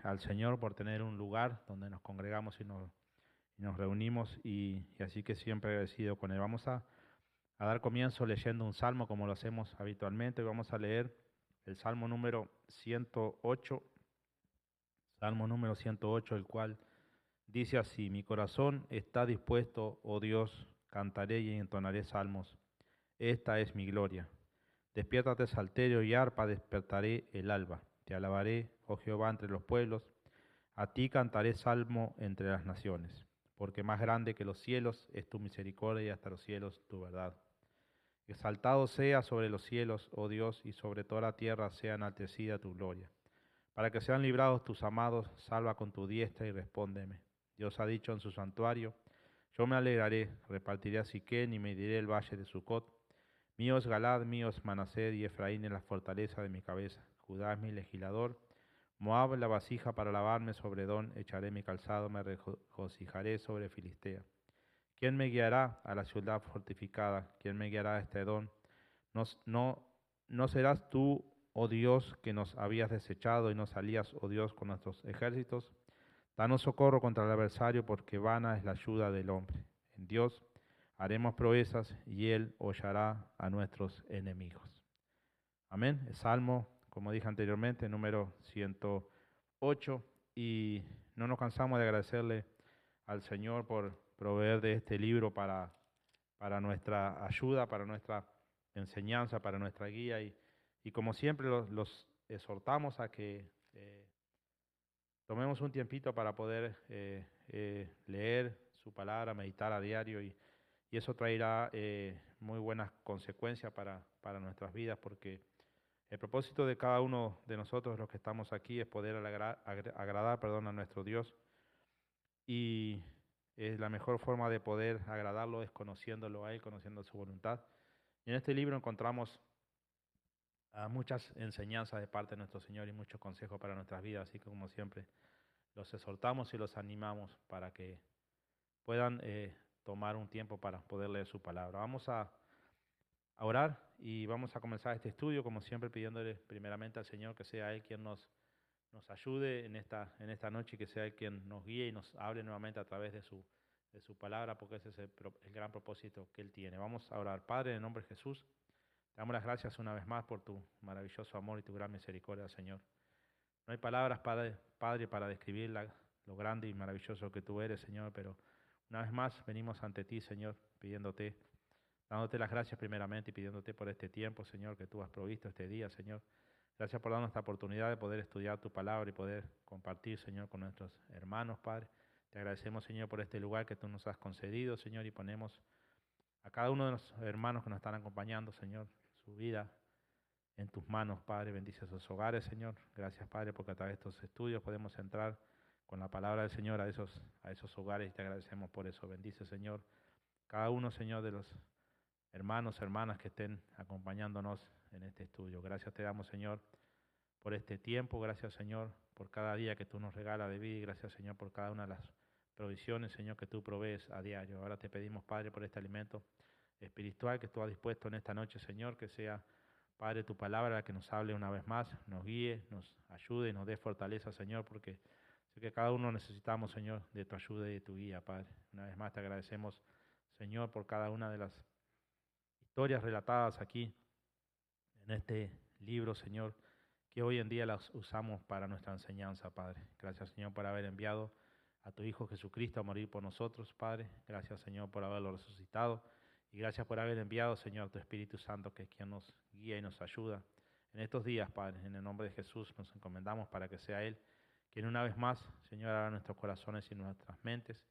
al Señor por tener un lugar donde nos congregamos y nos reunimos y así que siempre agradecido con Él. Vamos a dar comienzo leyendo un salmo como lo hacemos habitualmente. Vamos a leer el salmo número 108, el cual dice así: Mi corazón está dispuesto, oh Dios, cantaré y entonaré salmos. Esta es mi gloria. Despiértate, salterio y arpa, despertaré el alba. Te alabaré, oh Jehová, entre los pueblos. A ti cantaré salmo entre las naciones. Porque más grande que los cielos es tu misericordia y hasta los cielos tu verdad. Exaltado sea sobre los cielos, oh Dios, y sobre toda la tierra sea enaltecida tu gloria. Para que sean librados tus amados, salva con tu diestra y respóndeme. Dios ha dicho en su santuario: Yo me alegraré, repartiré a Siquén y mediré el valle de Sucot. Mío es Galad, mío es Manasés y Efraín es la fortaleza de mi cabeza. Judá es mi legislador. Moab la vasija para lavarme, sobre Edom echaré mi calzado, me regocijaré sobre Filistea. ¿Quién me guiará a la ciudad fortificada? ¿Quién me guiará a este Edom? No, no serás tú, oh Dios, que nos habías desechado y nos salías, oh Dios, con nuestros ejércitos. Danos socorro contra el adversario, porque vana es la ayuda del hombre. En Dios haremos proezas y Él hollará a nuestros enemigos. Amén. El Salmo, como dije anteriormente, número 108. Y no nos cansamos de agradecerle al Señor por proveer de este libro para nuestra ayuda, para nuestra enseñanza, para nuestra guía. Y como siempre los exhortamos a que tomemos un tiempito para poder leer su palabra, meditar a diario y eso traerá muy buenas consecuencias para nuestras vidas, porque el propósito de cada uno de nosotros, los que estamos aquí, es poder agradar, a nuestro Dios, y la mejor forma de poder agradarlo es conociéndolo a Él, conociendo su voluntad. Y en este libro encontramos muchas enseñanzas de parte de nuestro Señor y muchos consejos para nuestras vidas, así que como siempre los exhortamos y los animamos para que puedan tomar un tiempo para poder leer su palabra. Vamos a orar y vamos a comenzar este estudio, como siempre, pidiéndole primeramente al Señor que sea Él quien nos ayude en esta noche y que sea Él quien nos guíe y nos hable nuevamente a través de su palabra, porque ese es el gran propósito que Él tiene. Vamos a orar. Padre, en el nombre de Jesús, te damos las gracias una vez más por tu maravilloso amor y tu gran misericordia, Señor. No hay palabras, Padre, para describir lo grande y maravilloso que tú eres, Señor, pero una vez más venimos ante ti, Señor, pidiéndote, dándote las gracias primeramente y pidiéndote por este tiempo, Señor, que tú has provisto este día, Señor. Gracias por darnos esta oportunidad de poder estudiar tu palabra y poder compartir, Señor, con nuestros hermanos, Padre. Te agradecemos, Señor, por este lugar que tú nos has concedido, Señor, y ponemos a cada uno de los hermanos que nos están acompañando, Señor, su vida en tus manos, Padre. Bendice esos hogares, Señor. Gracias, Padre, porque a través de estos estudios podemos entrar con la palabra del Señor a esos hogares y te agradecemos por eso. Bendice, Señor, cada uno, Señor, de los hermanos, hermanas que estén acompañándonos en este estudio. Gracias te damos, Señor, por este tiempo. Gracias, Señor, por cada día que tú nos regalas de vida y gracias, Señor, por cada una de las provisiones, Señor, que tú provees a diario. Ahora te pedimos, Padre, por este alimento espiritual que tú has dispuesto en esta noche, Señor, que sea, Padre, tu palabra la que nos hable una vez más, nos guíe, nos ayude, nos dé fortaleza, Señor, porque sé que cada uno necesitamos, Señor, de tu ayuda y de tu guía, Padre. Una vez más te agradecemos, Señor, por cada una de las historias relatadas aquí en este libro, Señor, que hoy en día las usamos para nuestra enseñanza, Padre. Gracias, Señor, por haber enviado a tu Hijo Jesucristo a morir por nosotros, Padre. Gracias, Señor, por haberlo resucitado. Y gracias por haber enviado, Señor, tu Espíritu Santo, que es quien nos guía y nos ayuda en estos días, Padre. En el nombre de Jesús nos encomendamos para que sea Él quien una vez más, Señor, abra nuestros corazones y nuestras mentes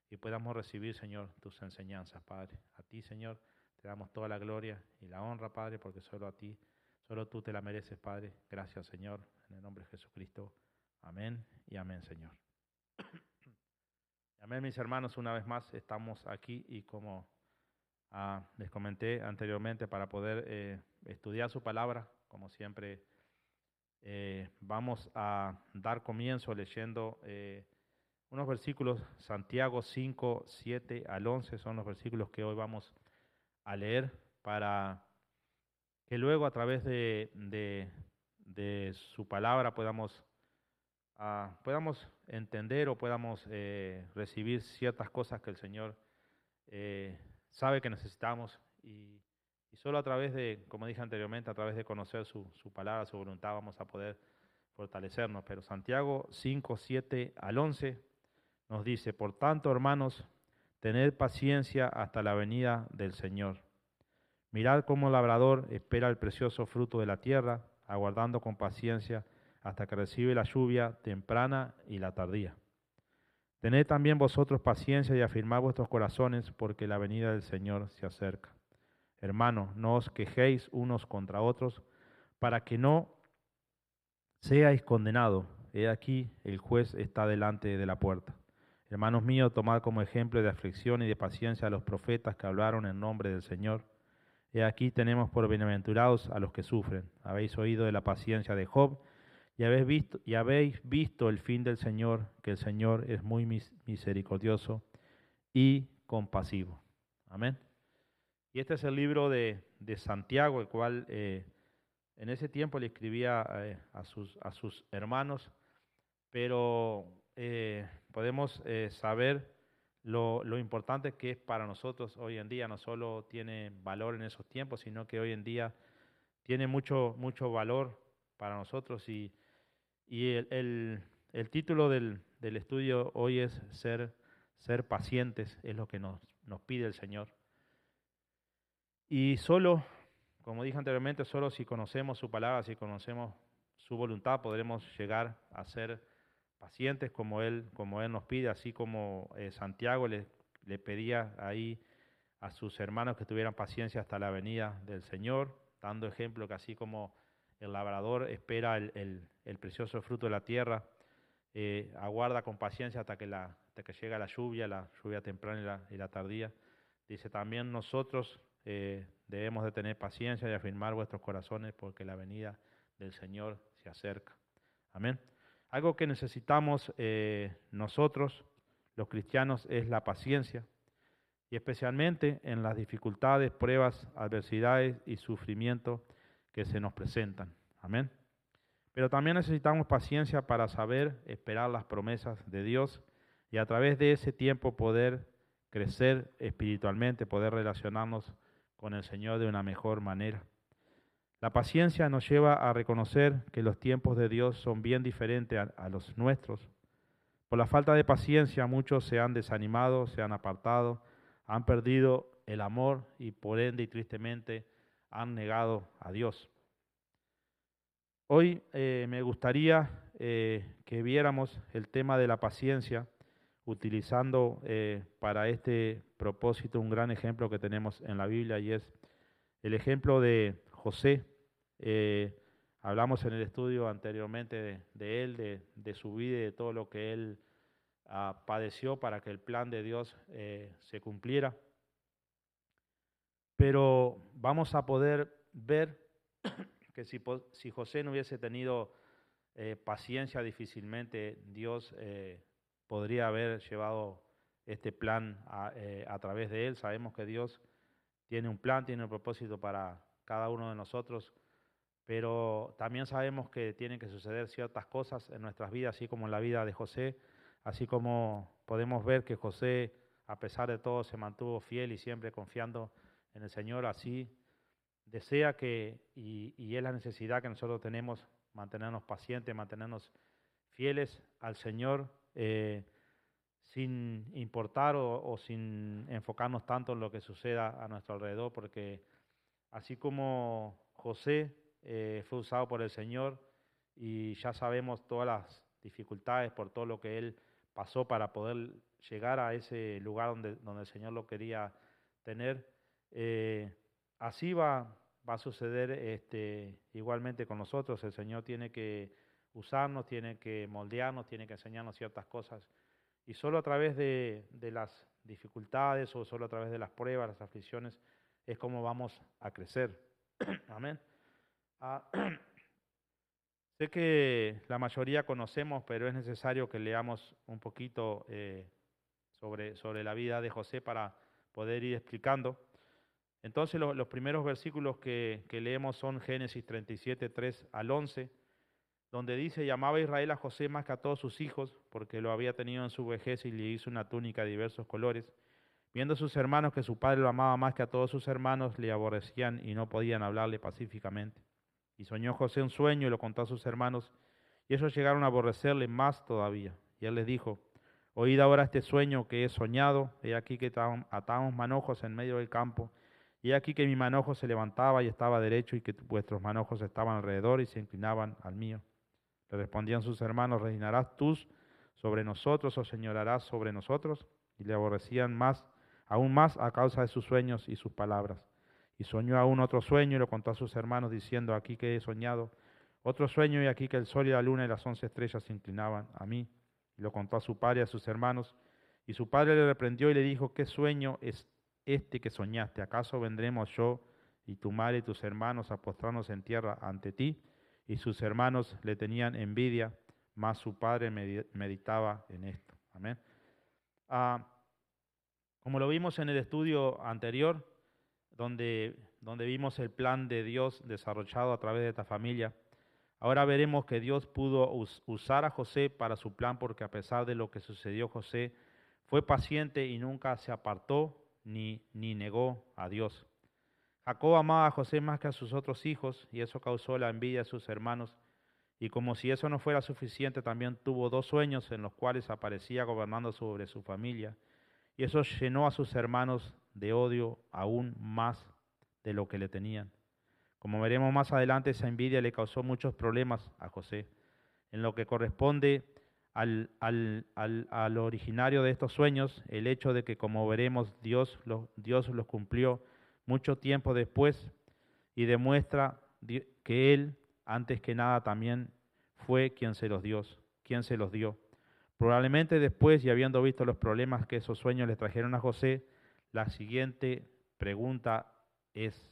y podamos recibir, Señor, tus enseñanzas, Padre. A ti, Señor, te damos toda la gloria y la honra, Padre, porque solo a ti, solo tú te la mereces, Padre. Gracias, Señor, en el nombre de Jesucristo. Amén y amén, Señor. Amén, mis hermanos, una vez más estamos aquí y como les comenté anteriormente, para poder estudiar su palabra, como siempre, vamos a dar comienzo leyendo unos versículos. Santiago 5, 7 al 11 son los versículos que hoy vamos a leer para que luego a través de su palabra podamos podamos entender o podamos recibir ciertas cosas que el Señor sabe que necesitamos y solo a través de, como dije anteriormente, a través de conocer su palabra, su voluntad, vamos a poder fortalecernos. Pero Santiago 5, 7 al 11 nos dice: por tanto, hermanos, tened paciencia hasta la venida del Señor. Mirad cómo el labrador espera el precioso fruto de la tierra, aguardando con paciencia hasta que recibe la lluvia temprana y la tardía. Tened también vosotros paciencia y afirmad vuestros corazones, porque la venida del Señor se acerca. Hermanos, no os quejéis unos contra otros, para que no seáis condenados. He aquí, el juez está delante de la puerta. Hermanos míos, tomad como ejemplo de aflicción y de paciencia a los profetas que hablaron en nombre del Señor. He aquí tenemos por bienaventurados a los que sufren. Habéis oído de la paciencia de Job y habéis visto el fin del Señor, que el Señor es muy misericordioso y compasivo. Amén. Y este es el libro de Santiago, el cual en ese tiempo le escribía a sus hermanos, pero podemos saber lo importante que es para nosotros hoy en día. No solo tiene valor en esos tiempos, sino que hoy en día tiene mucho valor para nosotros. Y el título del estudio hoy es ser pacientes, es lo que nos pide el Señor. Y solo, como dije anteriormente, solo si conocemos su palabra, si conocemos su voluntad, podremos llegar a ser pacientes como Él nos pide, así como Santiago le pedía ahí a sus hermanos que tuvieran paciencia hasta la venida del Señor, dando ejemplo que así como el labrador espera el precioso fruto de la tierra, aguarda con paciencia hasta que llega la lluvia temprana y la tardía. Dice también nosotros debemos de tener paciencia y afirmar vuestros corazones porque la venida del Señor se acerca. Amén. Algo que necesitamos nosotros, los cristianos, es la paciencia, y especialmente en las dificultades, pruebas, adversidades y sufrimientos que se nos presentan. Amén. Pero también necesitamos paciencia para saber esperar las promesas de Dios y a través de ese tiempo poder crecer espiritualmente, poder relacionarnos con el Señor de una mejor manera. La paciencia nos lleva a reconocer que los tiempos de Dios son bien diferentes a los nuestros. Por la falta de paciencia muchos se han desanimado, se han apartado, han perdido el amor y por ende y tristemente han negado a Dios. Hoy me gustaría que viéramos el tema de la paciencia utilizando para este propósito un gran ejemplo que tenemos en la Biblia, y es el ejemplo de José. Hablamos en el estudio anteriormente de él, de su vida y de todo lo que él padeció para que el plan de Dios se cumpliera. Pero vamos a poder ver que si José no hubiese tenido paciencia, difícilmente Dios podría haber llevado este plan a través de él. Sabemos que Dios tiene un plan, tiene un propósito para cada uno de nosotros, pero también sabemos que tienen que suceder ciertas cosas en nuestras vidas, así como en la vida de José, así como podemos ver que José, a pesar de todo, se mantuvo fiel y siempre confiando en el Señor. Así desea y es la necesidad que nosotros tenemos, mantenernos pacientes, mantenernos fieles al Señor, sin importar o sin enfocarnos tanto en lo que suceda a nuestro alrededor, porque así como José fue usado por el Señor y ya sabemos todas las dificultades por todo lo que él pasó para poder llegar a ese lugar donde el Señor lo quería tener, así va a suceder igualmente con nosotros. El Señor tiene que usarnos, tiene que moldearnos, tiene que enseñarnos ciertas cosas. Y solo a través de las dificultades o solo a través de las pruebas, las aflicciones, es como vamos a crecer. Amén. Sé que la mayoría conocemos, pero es necesario que leamos un poquito sobre la vida de José para poder ir explicando. Entonces los primeros versículos que leemos son Génesis 37, 3 al 11, donde dice, llamaba a Israel a José más que a todos sus hijos, porque lo había tenido en su vejez y le hizo una túnica de diversos colores. Viendo sus hermanos que su padre lo amaba más que a todos sus hermanos, le aborrecían y no podían hablarle pacíficamente. Y soñó José un sueño y lo contó a sus hermanos, y ellos llegaron a aborrecerle más todavía. Y él les dijo, oíd ahora este sueño que he soñado, he aquí que atábamos manojos en medio del campo, y he aquí que mi manojo se levantaba y estaba derecho, y que vuestros manojos estaban alrededor y se inclinaban al mío. Le respondían sus hermanos, ¿reinarás tú sobre nosotros o señorarás sobre nosotros? Y le aborrecían más, aún más a causa de sus sueños y sus palabras. Y soñó aún otro sueño y lo contó a sus hermanos, diciendo, aquí que he soñado otro sueño y aquí que el sol y la luna y las 11 estrellas se inclinaban a mí. Y lo contó a su padre y a sus hermanos. Y su padre le reprendió y le dijo, ¿qué sueño es este que soñaste? ¿Acaso vendremos yo y tu madre y tus hermanos a postrarnos en tierra ante ti? Y sus hermanos le tenían envidia, mas su padre meditaba en esto. Amén. Ah, como lo vimos en el estudio anterior, donde vimos el plan de Dios desarrollado a través de esta familia, ahora veremos que Dios pudo usar a José para su plan, porque a pesar de lo que sucedió, José fue paciente y nunca se apartó ni negó a Dios. Jacob amaba a José más que a sus otros hijos, y eso causó la envidia de sus hermanos. Y como si eso no fuera suficiente, también tuvo dos sueños en los cuales aparecía gobernando sobre su familia. Y eso llenó a sus hermanos de odio aún más de lo que le tenían. Como veremos más adelante, esa envidia le causó muchos problemas a José. En lo que corresponde al originario de estos sueños, el hecho de que, como veremos, Dios los cumplió mucho tiempo después y demuestra que Él, antes que nada, también fue quien se los dio. Probablemente después, y habiendo visto los problemas que esos sueños le trajeron a José, la siguiente pregunta es,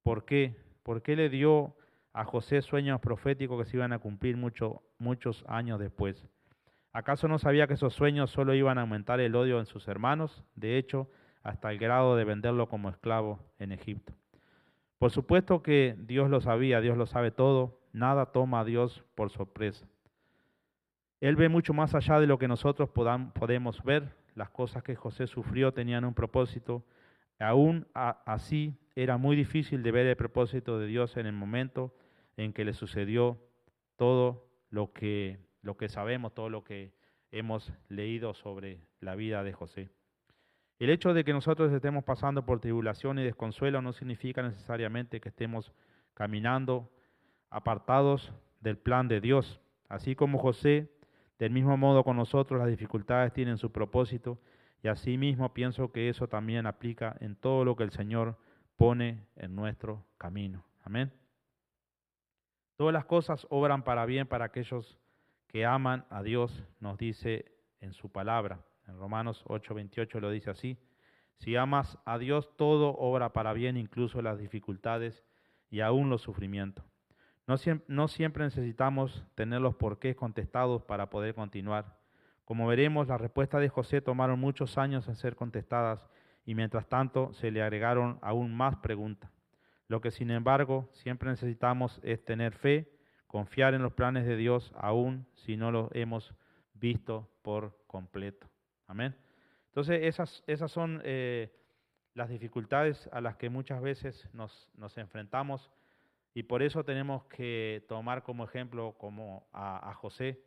¿por qué? ¿Por qué le dio a José sueños proféticos que se iban a cumplir muchos años después? ¿Acaso no sabía que esos sueños solo iban a aumentar el odio en sus hermanos? De hecho, hasta el grado de venderlo como esclavo en Egipto. Por supuesto que Dios lo sabía, Dios lo sabe todo, nada toma a Dios por sorpresa. Él ve mucho más allá de lo que nosotros podemos ver. Las cosas que José sufrió tenían un propósito. Aún así, era muy difícil de ver el propósito de Dios en el momento en que le sucedió todo lo que sabemos, todo lo que hemos leído sobre la vida de José. El hecho de que nosotros estemos pasando por tribulación y desconsuelo no significa necesariamente que estemos caminando apartados del plan de Dios. Así como José, del mismo modo con nosotros las dificultades tienen su propósito, y asimismo pienso que eso también aplica en todo lo que el Señor pone en nuestro camino. Amén. Todas las cosas obran para bien para aquellos que aman a Dios, nos dice en su palabra. En Romanos 8:28 lo dice así. Si amas a Dios, todo obra para bien, incluso las dificultades y aún los sufrimientos. No siempre necesitamos tener los porqués contestados para poder continuar. Como veremos, las respuestas de José tomaron muchos años en ser contestadas y mientras tanto se le agregaron aún más preguntas. Lo que sin embargo siempre necesitamos es tener fe, confiar en los planes de Dios aún si no los hemos visto por completo. Amén. Entonces esas son las dificultades a las que muchas veces nos enfrentamos. Y por eso tenemos que tomar como ejemplo como a José.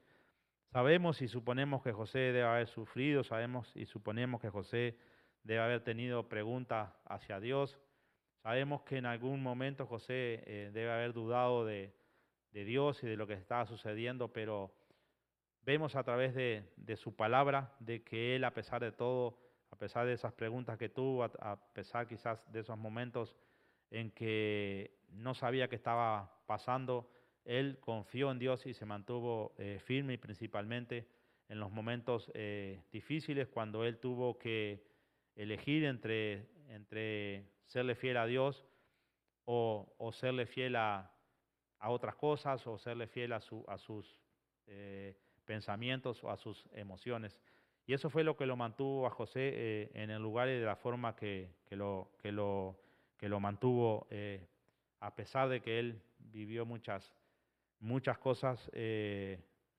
Sabemos y suponemos que José debe haber sufrido, sabemos y suponemos que José debe haber tenido preguntas hacia Dios. Sabemos que en algún momento José debe haber dudado de Dios y de lo que estaba sucediendo, pero vemos a través de su palabra de que él, a pesar de todo, a pesar de esas preguntas que tuvo, a pesar quizás de esos momentos en que no sabía qué estaba pasando, él confió en Dios y se mantuvo firme, y principalmente en los momentos difíciles, cuando él tuvo que elegir entre serle fiel a Dios o serle fiel a otras cosas, o serle fiel a sus pensamientos o a sus emociones. Y eso fue lo que lo mantuvo a José en el lugar y de la forma que lo mantuvo, a pesar de que él vivió muchas cosas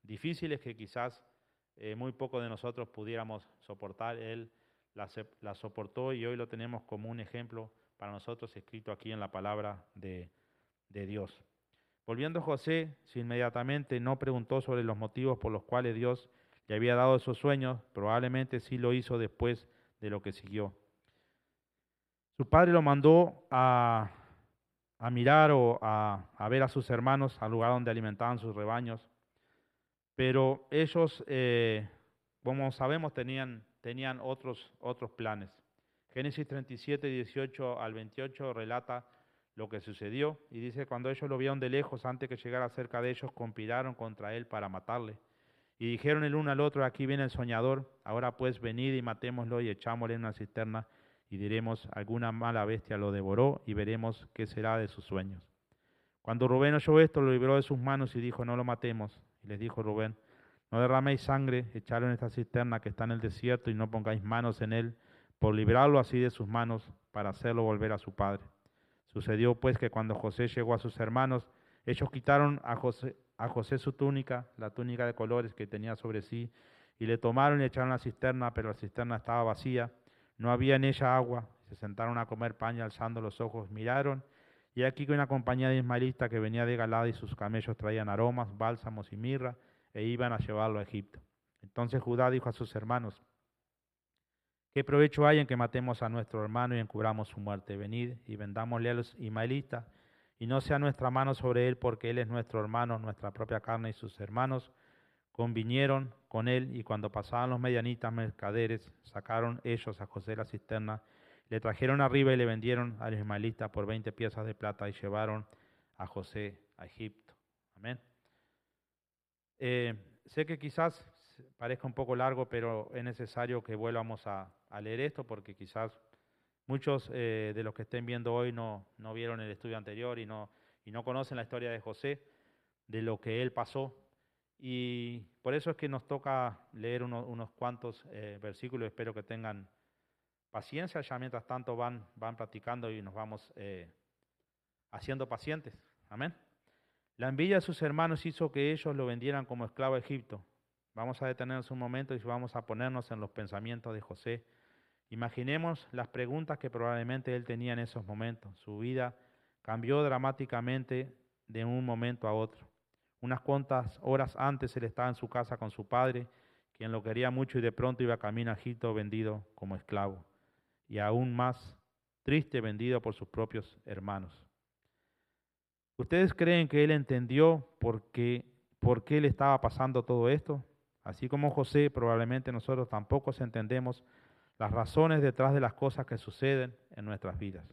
difíciles que quizás muy poco de nosotros pudiéramos soportar. Él las soportó y hoy lo tenemos como un ejemplo para nosotros escrito aquí en la palabra de Dios. Volviendo a José, si inmediatamente no preguntó sobre los motivos por los cuales Dios le había dado esos sueños, probablemente sí lo hizo después de lo que siguió. Su padre lo mandó a mirar o a ver a sus hermanos al lugar donde alimentaban sus rebaños, pero ellos, como sabemos, tenían otros planes. Génesis 37, 18 al 28 relata lo que sucedió y dice, cuando ellos lo vieron de lejos, antes que llegara cerca de ellos, conspiraron contra él para matarle. Y dijeron el uno al otro, aquí viene el soñador, ahora pues venid y matémoslo y echámosle en una cisterna y diremos, alguna mala bestia lo devoró y veremos qué será de sus sueños. Cuando Rubén oyó esto, lo libró de sus manos y dijo, no lo matemos. Y les dijo Rubén, no derraméis sangre, echadlo en esta cisterna que está en el desierto y no pongáis manos en él, por librarlo así de sus manos, para hacerlo volver a su padre. Sucedió pues que cuando José llegó a sus hermanos, ellos quitaron a José su túnica, la túnica de colores que tenía sobre sí, y le tomaron y echaron a la cisterna, pero la cisterna estaba vacía, no había en ella agua. Se sentaron a comer pan y alzando los ojos miraron, y aquí que una compañía de ismaelitas que venía de Galada y sus camellos traían aromas, bálsamos y mirra, e iban a llevarlo a Egipto. Entonces Judá dijo a sus hermanos, ¿qué provecho hay en que matemos a nuestro hermano y encubramos su muerte? Venid y vendámosle a los ismaelitas, y no sea nuestra mano sobre él, porque él es nuestro hermano, nuestra propia carne, y sus hermanos convinieron con él, y cuando pasaban los medianitas mercaderes, sacaron ellos a José de la cisterna, le trajeron arriba y le vendieron a los ismaelitas por 20 piezas de plata, y llevaron a José a Egipto. Amén. Sé que quizás parezca un poco largo, pero es necesario que volvamos a leer esto porque quizás muchos de los que estén viendo hoy no vieron el estudio anterior y no conocen la historia de José, de lo que él pasó. Y por eso es que nos toca leer unos cuantos versículos. Espero que tengan paciencia, ya mientras tanto van practicando y nos vamos haciendo pacientes. Amén. La envidia de sus hermanos hizo que ellos lo vendieran como esclavo a Egipto. Vamos a detenernos un momento y vamos a ponernos en los pensamientos de José. Imaginemos las preguntas que probablemente él tenía en esos momentos. Su vida cambió dramáticamente de un momento a otro. Unas cuantas horas antes él estaba en su casa con su padre, quien lo quería mucho y de pronto iba camino a Egipto vendido como esclavo. Y aún más triste, vendido por sus propios hermanos. ¿Ustedes creen que él entendió por qué le estaba pasando todo esto? Así como José, probablemente nosotros tampoco entendemos las razones detrás de las cosas que suceden en nuestras vidas.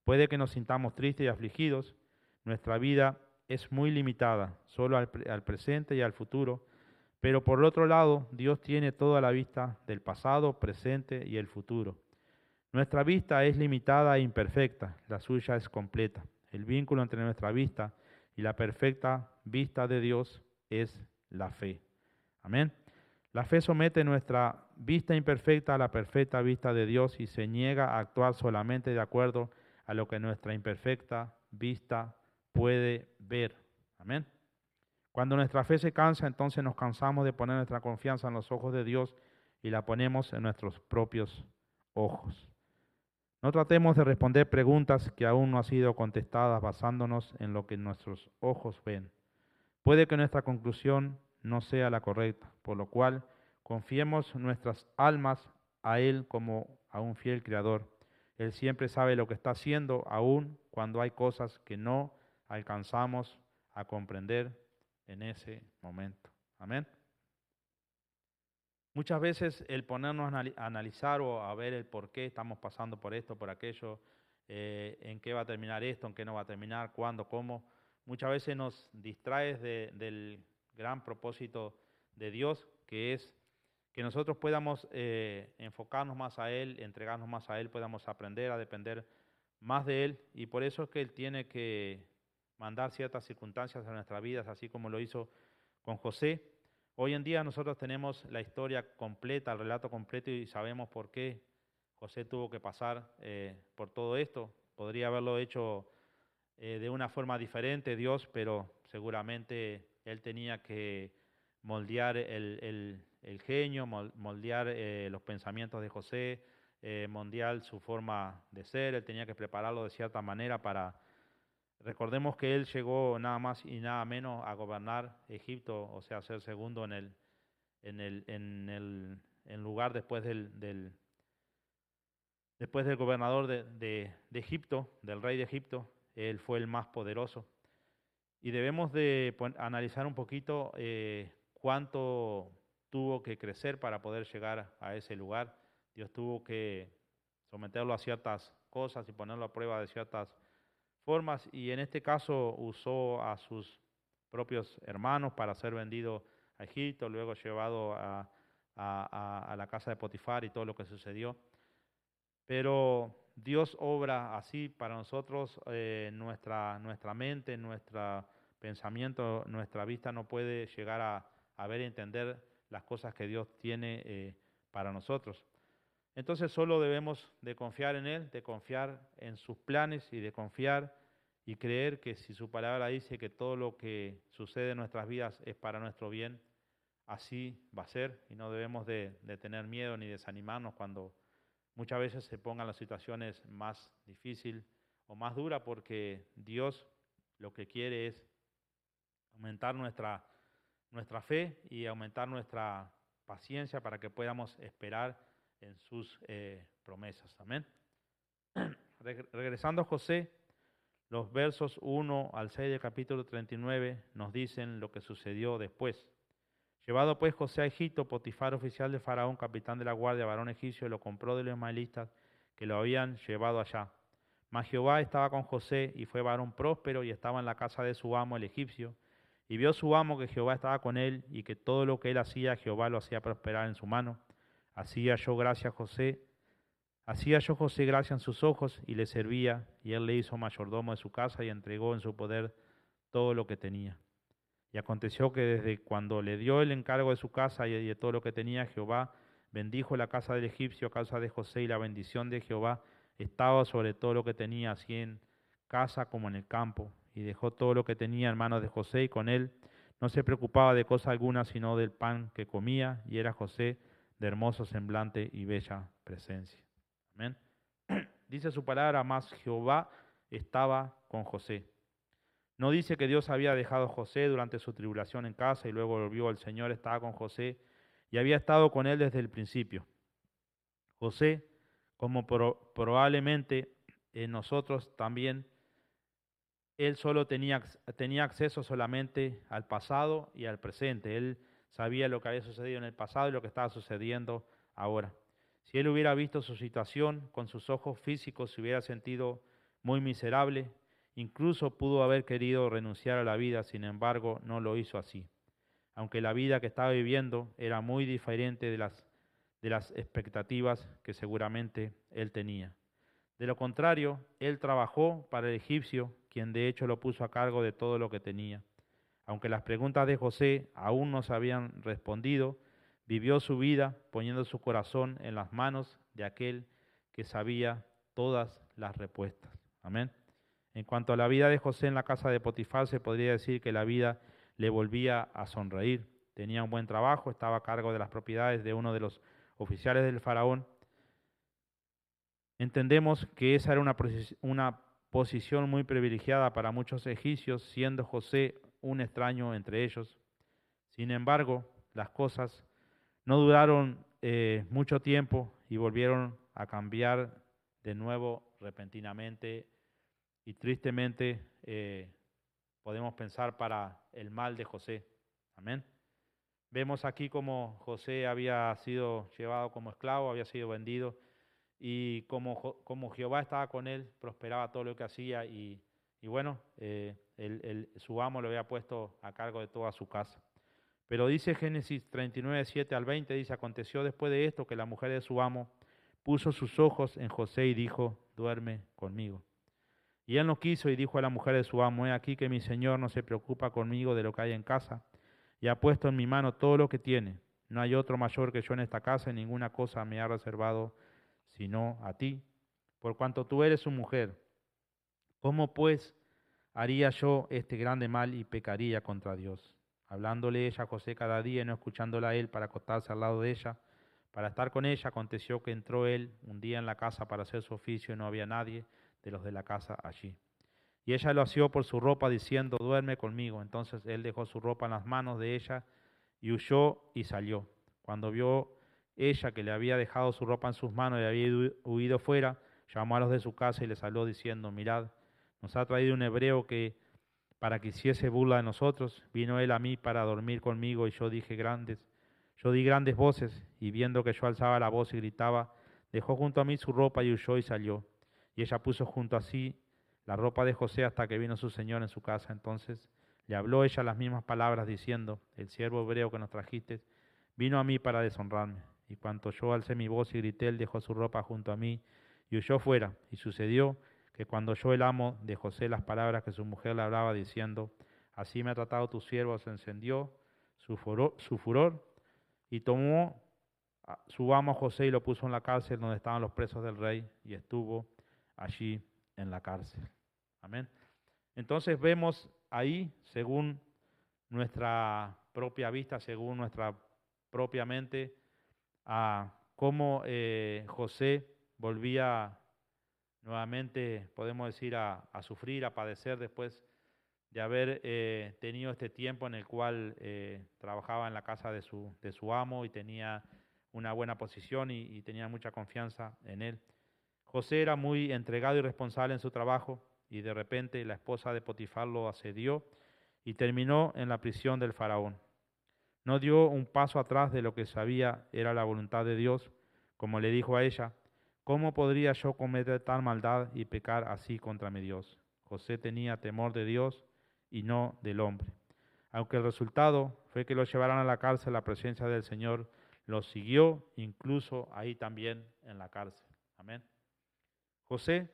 Puede que nos sintamos tristes y afligidos. Nuestra vida es muy limitada, solo al presente y al futuro. Pero por el otro lado, Dios tiene toda la vista del pasado, presente y el futuro. Nuestra vista es limitada e imperfecta, la suya es completa. El vínculo entre nuestra vista y la perfecta vista de Dios es la fe. Amén. La fe somete nuestra vista imperfecta a la perfecta vista de Dios y se niega a actuar solamente de acuerdo a lo que nuestra imperfecta vista puede ver. Amén. Cuando nuestra fe se cansa, entonces nos cansamos de poner nuestra confianza en los ojos de Dios y la ponemos en nuestros propios ojos. No tratemos de responder preguntas que aún no han sido contestadas basándonos en lo que nuestros ojos ven. Puede que nuestra conclusión no sea la correcta, por lo cual confiemos nuestras almas a Él como a un fiel Creador. Él siempre sabe lo que está haciendo, aun cuando hay cosas que no alcanzamos a comprender en ese momento. Amén. Muchas veces el ponernos a analizar o a ver el por qué estamos pasando por esto, por aquello, en qué va a terminar esto, en qué no va a terminar, cuándo, cómo, muchas veces nos distrae del gran propósito de Dios, que es que nosotros podamos enfocarnos más a Él, entregarnos más a Él, podamos aprender a depender más de Él, y por eso es que Él tiene que mandar ciertas circunstancias a nuestras vidas, así como lo hizo con José. Hoy en día nosotros tenemos la historia completa, el relato completo y sabemos por qué José tuvo que pasar por todo esto. Podría haberlo hecho de una forma diferente Dios, pero seguramente él tenía que moldear el genio, moldear los pensamientos de José, moldear su forma de ser, él tenía que prepararlo de cierta manera para... Recordemos que él llegó nada más y nada menos a gobernar Egipto, o sea, ser segundo en lugar después del gobernador de Egipto, del rey de Egipto. Él fue el más poderoso. Y debemos de analizar un poquito cuánto tuvo que crecer para poder llegar a ese lugar. Dios tuvo que someterlo a ciertas cosas y ponerlo a prueba de ciertas formas, y en este caso usó a sus propios hermanos para ser vendido a Egipto, luego llevado a la casa de Potifar y todo lo que sucedió. Pero Dios obra así para nosotros, nuestra mente, nuestro pensamiento, nuestra vista no puede llegar a ver y entender las cosas que Dios tiene para nosotros. Entonces solo debemos de confiar en Él, de confiar en sus planes y de confiar y creer que si su palabra dice que todo lo que sucede en nuestras vidas es para nuestro bien, así va a ser, y no debemos de tener miedo ni desanimarnos cuando muchas veces se pongan las situaciones más difíciles o más duras, porque Dios lo que quiere es aumentar nuestra fe y aumentar nuestra paciencia para que podamos esperar en sus promesas. Amén. Regresando a José, los versos 1 al 6 del capítulo 39 nos dicen lo que sucedió después. Llevado pues José a Egipto, Potifar, oficial de Faraón, capitán de la guardia, varón egipcio, lo compró de los ismaelitas que lo habían llevado allá. Mas Jehová estaba con José, y fue varón próspero, y estaba en la casa de su amo el egipcio. Y vio su amo que Jehová estaba con él, y que todo lo que él hacía, Jehová lo hacía prosperar en su mano. Hacía yo gracia en sus ojos, y le servía, y él le hizo mayordomo de su casa, y entregó en su poder todo lo que tenía. Y aconteció que desde cuando le dio el encargo de su casa y de todo lo que tenía, Jehová bendijo la casa del egipcio a causa de José, y la bendición de Jehová estaba sobre todo lo que tenía, así en casa como en el campo. Y dejó todo lo que tenía en manos de José, y con él no se preocupaba de cosa alguna, sino del pan que comía, y era José de hermoso semblante y bella presencia. Amén. Dice su palabra, mas Jehová estaba con José. No dice que Dios había dejado a José durante su tribulación en casa y luego volvió. El Señor estaba con José y había estado con él desde el principio. José, como probablemente nosotros también, él solo tenía acceso solamente al pasado y al presente. Él sabía lo que había sucedido en el pasado y lo que estaba sucediendo ahora. Si él hubiera visto su situación con sus ojos físicos, se hubiera sentido muy miserable. Incluso pudo haber querido renunciar a la vida, sin embargo, no lo hizo así. Aunque la vida que estaba viviendo era muy diferente de las expectativas que seguramente él tenía. De lo contrario, él trabajó para el egipcio, quien de hecho lo puso a cargo de todo lo que tenía. Aunque las preguntas de José aún no se habían respondido, vivió su vida poniendo su corazón en las manos de aquel que sabía todas las respuestas. Amén. En cuanto a la vida de José en la casa de Potifar, se podría decir que la vida le volvía a sonreír. Tenía un buen trabajo, estaba a cargo de las propiedades de uno de los oficiales del faraón. Entendemos que esa era una posición muy privilegiada para muchos egipcios, siendo José un extraño entre ellos. Sin embargo, las cosas no duraron mucho tiempo y volvieron a cambiar de nuevo repentinamente, y tristemente podemos pensar para el mal de José. Amén. Vemos aquí cómo José había sido llevado como esclavo, había sido vendido, y como Jehová estaba con él, prosperaba todo lo que hacía, y bueno, su amo lo había puesto a cargo de toda su casa. Pero dice Génesis 39, 7 al 20, dice: aconteció después de esto que la mujer de su amo puso sus ojos en José y dijo: duerme conmigo. Y él no quiso, y dijo a la mujer de su amo: he aquí que mi señor no se preocupa conmigo de lo que hay en casa, y ha puesto en mi mano todo lo que tiene. No hay otro mayor que yo en esta casa, y ninguna cosa me ha reservado sino a ti, por cuanto tú eres su mujer. ¿Cómo pues haría yo este grande mal y pecaría contra Dios. Hablándole ella a José cada día y no escuchándola a él para acostarse al lado de ella, para estar con ella, aconteció que entró él un día en la casa para hacer su oficio y no había nadie de los de la casa allí. Y ella lo asió por su ropa diciendo, duerme conmigo. Entonces él dejó su ropa en las manos de ella y huyó y salió. Cuando vio ella que le había dejado su ropa en sus manos y había huido fuera, llamó a los de su casa y les habló diciendo, mirad, nos ha traído un hebreo que para que hiciese burla de nosotros. Vino él a mí para dormir conmigo y yo di grandes voces y viendo que yo alzaba la voz y gritaba, dejó junto a mí su ropa y huyó y salió. Y ella puso junto a sí la ropa de José hasta que vino su señor en su casa. Entonces le habló ella las mismas palabras diciendo, el siervo hebreo que nos trajiste vino a mí para deshonrarme. Y cuando yo alcé mi voz y grité, él dejó su ropa junto a mí y huyó fuera. Y sucedió que cuando oyó el amo de José las palabras que su mujer le hablaba diciendo, así me ha tratado tu siervo, se encendió su furor y tomó a su amo José y lo puso en la cárcel donde estaban los presos del rey y estuvo allí en la cárcel. Amén. Entonces vemos ahí, según nuestra propia vista, según nuestra propia mente, a cómo José volvía nuevamente, podemos decir, a sufrir, a padecer después de haber tenido este tiempo en el cual trabajaba en la casa de su amo y tenía una buena posición y tenía mucha confianza en él. José era muy entregado y responsable en su trabajo y de repente la esposa de Potifar lo asedió y terminó en la prisión del faraón. No dio un paso atrás de lo que sabía era la voluntad de Dios, como le dijo a ella, ¿cómo podría yo cometer tal maldad y pecar así contra mi Dios? José tenía temor de Dios y no del hombre. Aunque el resultado fue que lo llevaran a la cárcel, la presencia del Señor lo siguió, incluso ahí también en la cárcel. Amén. José,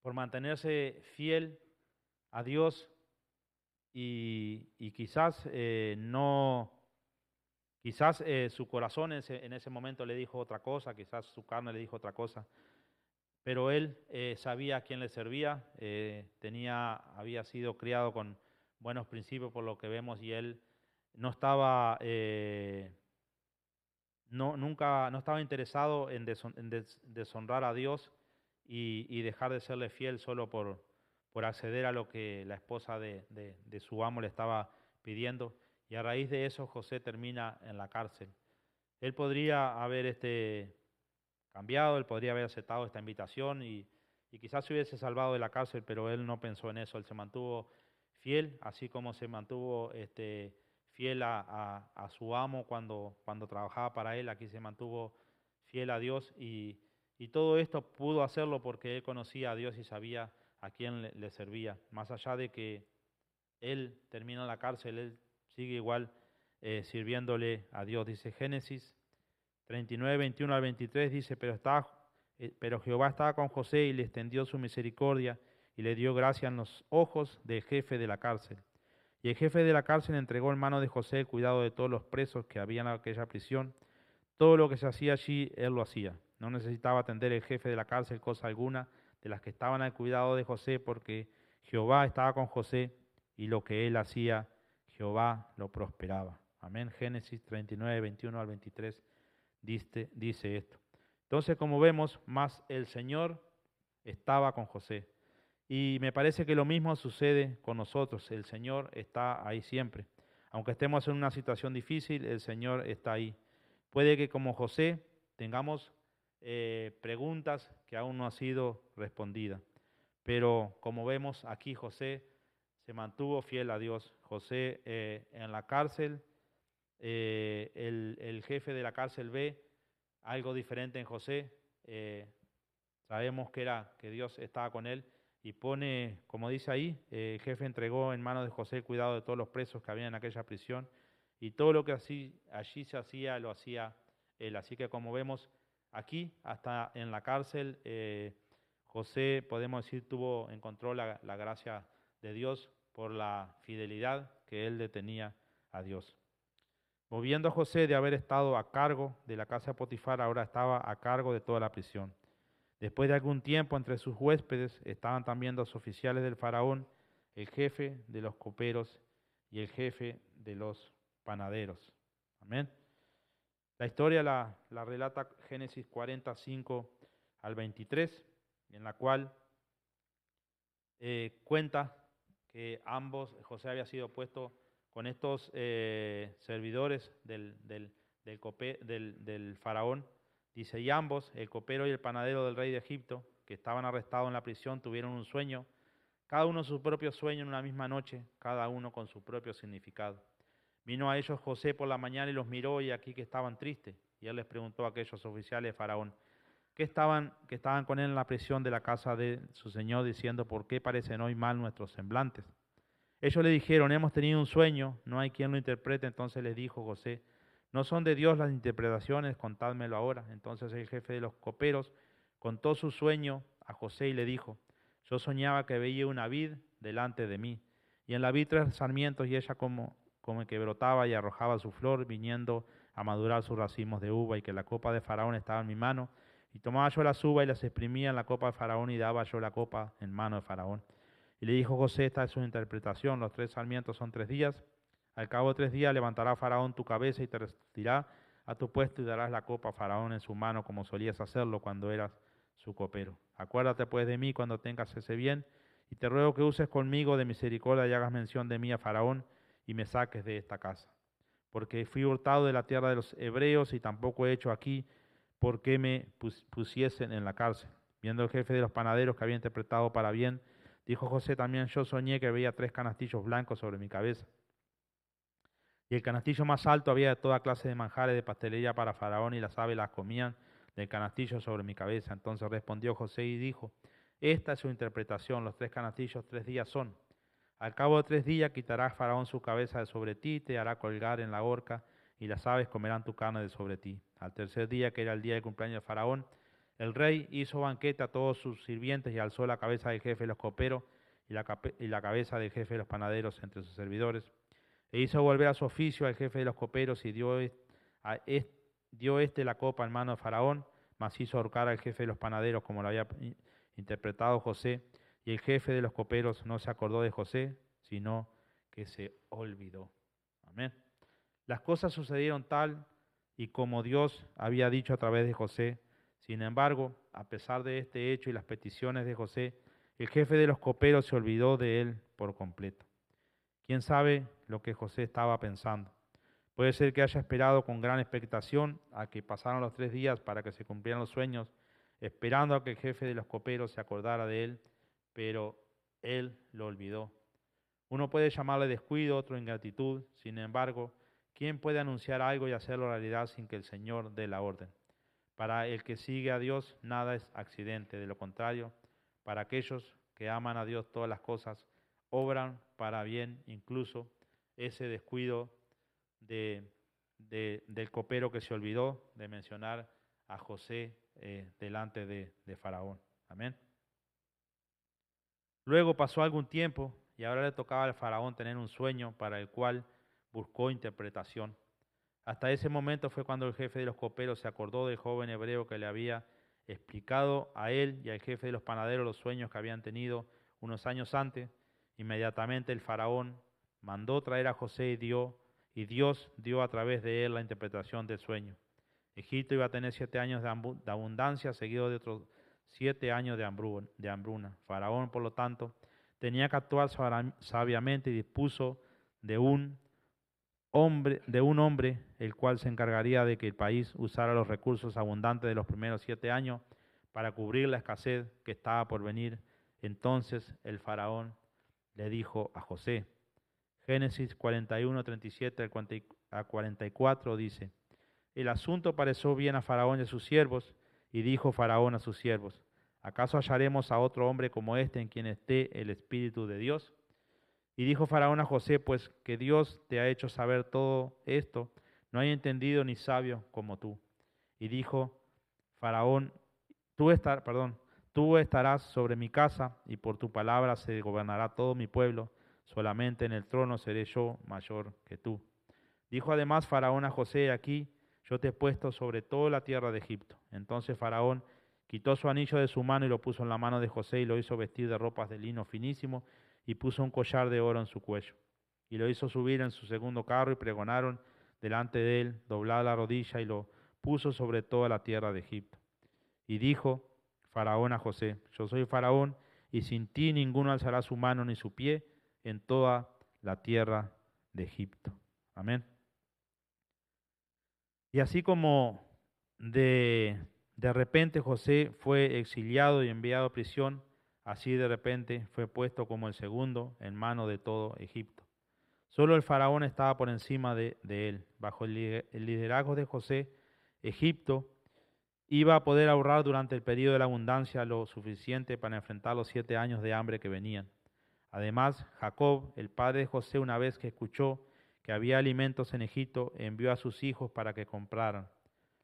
por mantenerse fiel a Dios y quizás no, quizás su corazón en ese momento le dijo otra cosa, quizás su carne le dijo otra cosa, pero él sabía a quién le servía, había sido criado con buenos principios por lo que vemos y él no estaba, no estaba interesado en deshonrar a Dios y dejar de serle fiel solo por acceder a lo que la esposa de su amo le estaba pidiendo. Y a raíz de eso José termina en la cárcel. Él podría haber cambiado, él podría haber aceptado esta invitación y quizás se hubiese salvado de la cárcel, pero él no pensó en eso, él se mantuvo fiel, así como se mantuvo fiel a su amo cuando trabajaba para él, aquí se mantuvo fiel a Dios y todo esto pudo hacerlo porque él conocía a Dios y sabía a quién le servía, más allá de que él termina en la cárcel, él sigue igual sirviéndole a Dios. Dice Génesis 39, 21 al 23 dice, pero Jehová estaba con José y le extendió su misericordia y le dio gracia en los ojos del jefe de la cárcel. Y el jefe de la cárcel entregó en mano de José el cuidado de todos los presos que había en aquella prisión. Todo lo que se hacía allí, él lo hacía. No necesitaba atender el jefe de la cárcel cosa alguna de las que estaban al cuidado de José, porque Jehová estaba con José y lo que él hacía, Jehová lo prosperaba. Amén. Génesis 39, 21 al 23 dice esto. Entonces, como vemos, más el Señor estaba con José. Y me parece que lo mismo sucede con nosotros. El Señor está ahí siempre. Aunque estemos en una situación difícil, el Señor está ahí. Puede que como José tengamos preguntas que aún no han sido respondidas. Pero como vemos aquí, José se mantuvo fiel a Dios. José en la cárcel, el jefe de la cárcel ve algo diferente en José. Sabemos que Dios estaba con él y pone, como dice ahí, el jefe entregó en manos de José el cuidado de todos los presos que había en aquella prisión y todo lo que allí se hacía, lo hacía él. Así que como vemos aquí, hasta en la cárcel, José, podemos decir, encontró la gracia de Dios por la fidelidad que él le tenía a Dios. Moviendo a José de haber estado a cargo de la casa de Potifar, ahora estaba a cargo de toda la prisión. Después de algún tiempo, entre sus huéspedes estaban también los oficiales del faraón el jefe de los coperos y el jefe de los panaderos. Amén. La historia la relata Génesis 45 al 23, en la cual cuenta que José había sido puesto con estos servidores del faraón. Dice, y ambos, el copero y el panadero del rey de Egipto, que estaban arrestados en la prisión, tuvieron un sueño, cada uno su propio sueño en una misma noche, cada uno con su propio significado. Vino a ellos José por la mañana y los miró, y aquí que estaban tristes. Y él les preguntó a aquellos oficiales de Faraón, que estaban con él en la prisión de la casa de su señor, diciendo, ¿por qué parecen hoy mal nuestros semblantes? Ellos le dijeron, hemos tenido un sueño, no hay quien lo interprete. Entonces les dijo José, ¿no son de Dios las interpretaciones? Contádmelo ahora. Entonces el jefe de los coperos contó su sueño a José y le dijo, yo soñaba que veía una vid delante de mí, y en la vid 3 sarmientos, y ella como que brotaba y arrojaba su flor, viniendo a madurar sus racimos de uva, y que la copa de Faraón estaba en mi mano, y tomaba yo las uvas y las exprimía en la copa de Faraón, y daba yo la copa en mano de Faraón. Y le dijo José, esta es su interpretación, los 3 sarmientos son 3 días, al cabo de 3 días levantará Faraón tu cabeza y te restituirá a tu puesto y darás la copa a Faraón en su mano, como solías hacerlo cuando eras su copero. Acuérdate pues de mí cuando tengas ese bien, y te ruego que uses conmigo de misericordia y hagas mención de mí a Faraón, y me saques de esta casa. Porque fui hurtado de la tierra de los hebreos, y tampoco he hecho aquí porque me pusiesen en la cárcel. Viendo el jefe de los panaderos que había interpretado para bien, dijo José también, yo soñé que veía 3 canastillos blancos sobre mi cabeza. Y el canastillo más alto había de toda clase de manjares de pastelería para Faraón, y las aves las comían del canastillo sobre mi cabeza. Entonces respondió José y dijo, esta es su interpretación, los 3 canastillos 3 días son. Al cabo de 3 días quitará Faraón su cabeza de sobre ti, te hará colgar en la horca, y las aves comerán tu carne de sobre ti. Al tercer día, que era el día del cumpleaños de Faraón, el rey hizo banquete a todos sus sirvientes, y alzó la cabeza del jefe de los coperos y la cabeza del jefe de los panaderos entre sus servidores. E hizo volver a su oficio al jefe de los coperos, y dio la copa en mano de Faraón, mas hizo ahorcar al jefe de los panaderos como lo había interpretado José. Y el jefe de los coperos no se acordó de José, sino que se olvidó. Amén. Las cosas sucedieron tal y como Dios había dicho a través de José. Sin embargo, a pesar de este hecho y las peticiones de José, el jefe de los coperos se olvidó de él por completo. ¿Quién sabe lo que José estaba pensando? Puede ser que haya esperado con gran expectación a que pasaran los 3 días para que se cumplieran los sueños, esperando a que el jefe de los coperos se acordara de él, pero él lo olvidó. Uno puede llamarle descuido, otro ingratitud. Sin embargo, ¿quién puede anunciar algo y hacerlo realidad sin que el Señor dé la orden? Para el que sigue a Dios, nada es accidente. De lo contrario, para aquellos que aman a Dios, todas las cosas obran para bien, incluso ese descuido del copero que se olvidó de mencionar a José delante de Faraón. Amén. Luego pasó algún tiempo y ahora le tocaba al Faraón tener un sueño para el cual buscó interpretación. Hasta ese momento fue cuando el jefe de los coperos se acordó del joven hebreo que le había explicado a él y al jefe de los panaderos los sueños que habían tenido unos años antes. Inmediatamente el Faraón mandó traer a José y Dios dio a través de él la interpretación del sueño. Egipto iba a tener 7 años de abundancia, seguido de otros 7 años de hambruna. Faraón, por lo tanto, tenía que actuar sabiamente y dispuso de un hombre el cual se encargaría de que el país usara los recursos abundantes de los primeros 7 años para cubrir la escasez que estaba por venir. Entonces el Faraón le dijo a José, Génesis 41, 37 a 44 dice, el asunto pareció bien a Faraón y a sus siervos, y dijo Faraón a sus siervos, ¿acaso hallaremos a otro hombre como este en quien esté el Espíritu de Dios? Y dijo Faraón a José, pues que Dios te ha hecho saber todo esto, no hay entendido ni sabio como tú. Y dijo Faraón, tú estarás sobre mi casa, y por tu palabra se gobernará todo mi pueblo, solamente en el trono seré yo mayor que tú. Dijo además Faraón a José, aquí yo te he puesto sobre toda la tierra de Egipto. Entonces Faraón quitó su anillo de su mano y lo puso en la mano de José y lo hizo vestir de ropas de lino finísimo y puso un collar de oro en su cuello. Y lo hizo subir en su segundo carro y pregonaron delante de él, doblada la rodilla, y lo puso sobre toda la tierra de Egipto. Y dijo Faraón a José: yo soy Faraón, y sin ti ninguno alzará su mano ni su pie en toda la tierra de Egipto. Amén. Y así como de repente José fue exiliado y enviado a prisión, así de repente fue puesto como el segundo en mano de todo Egipto. Solo el faraón estaba por encima de él. Bajo el liderazgo de José, Egipto iba a poder ahorrar durante el periodo de la abundancia lo suficiente para enfrentar los 7 años de hambre que venían. Además, Jacob, el padre de José, una vez que escuchó que había alimentos en Egipto, envió a sus hijos para que compraran.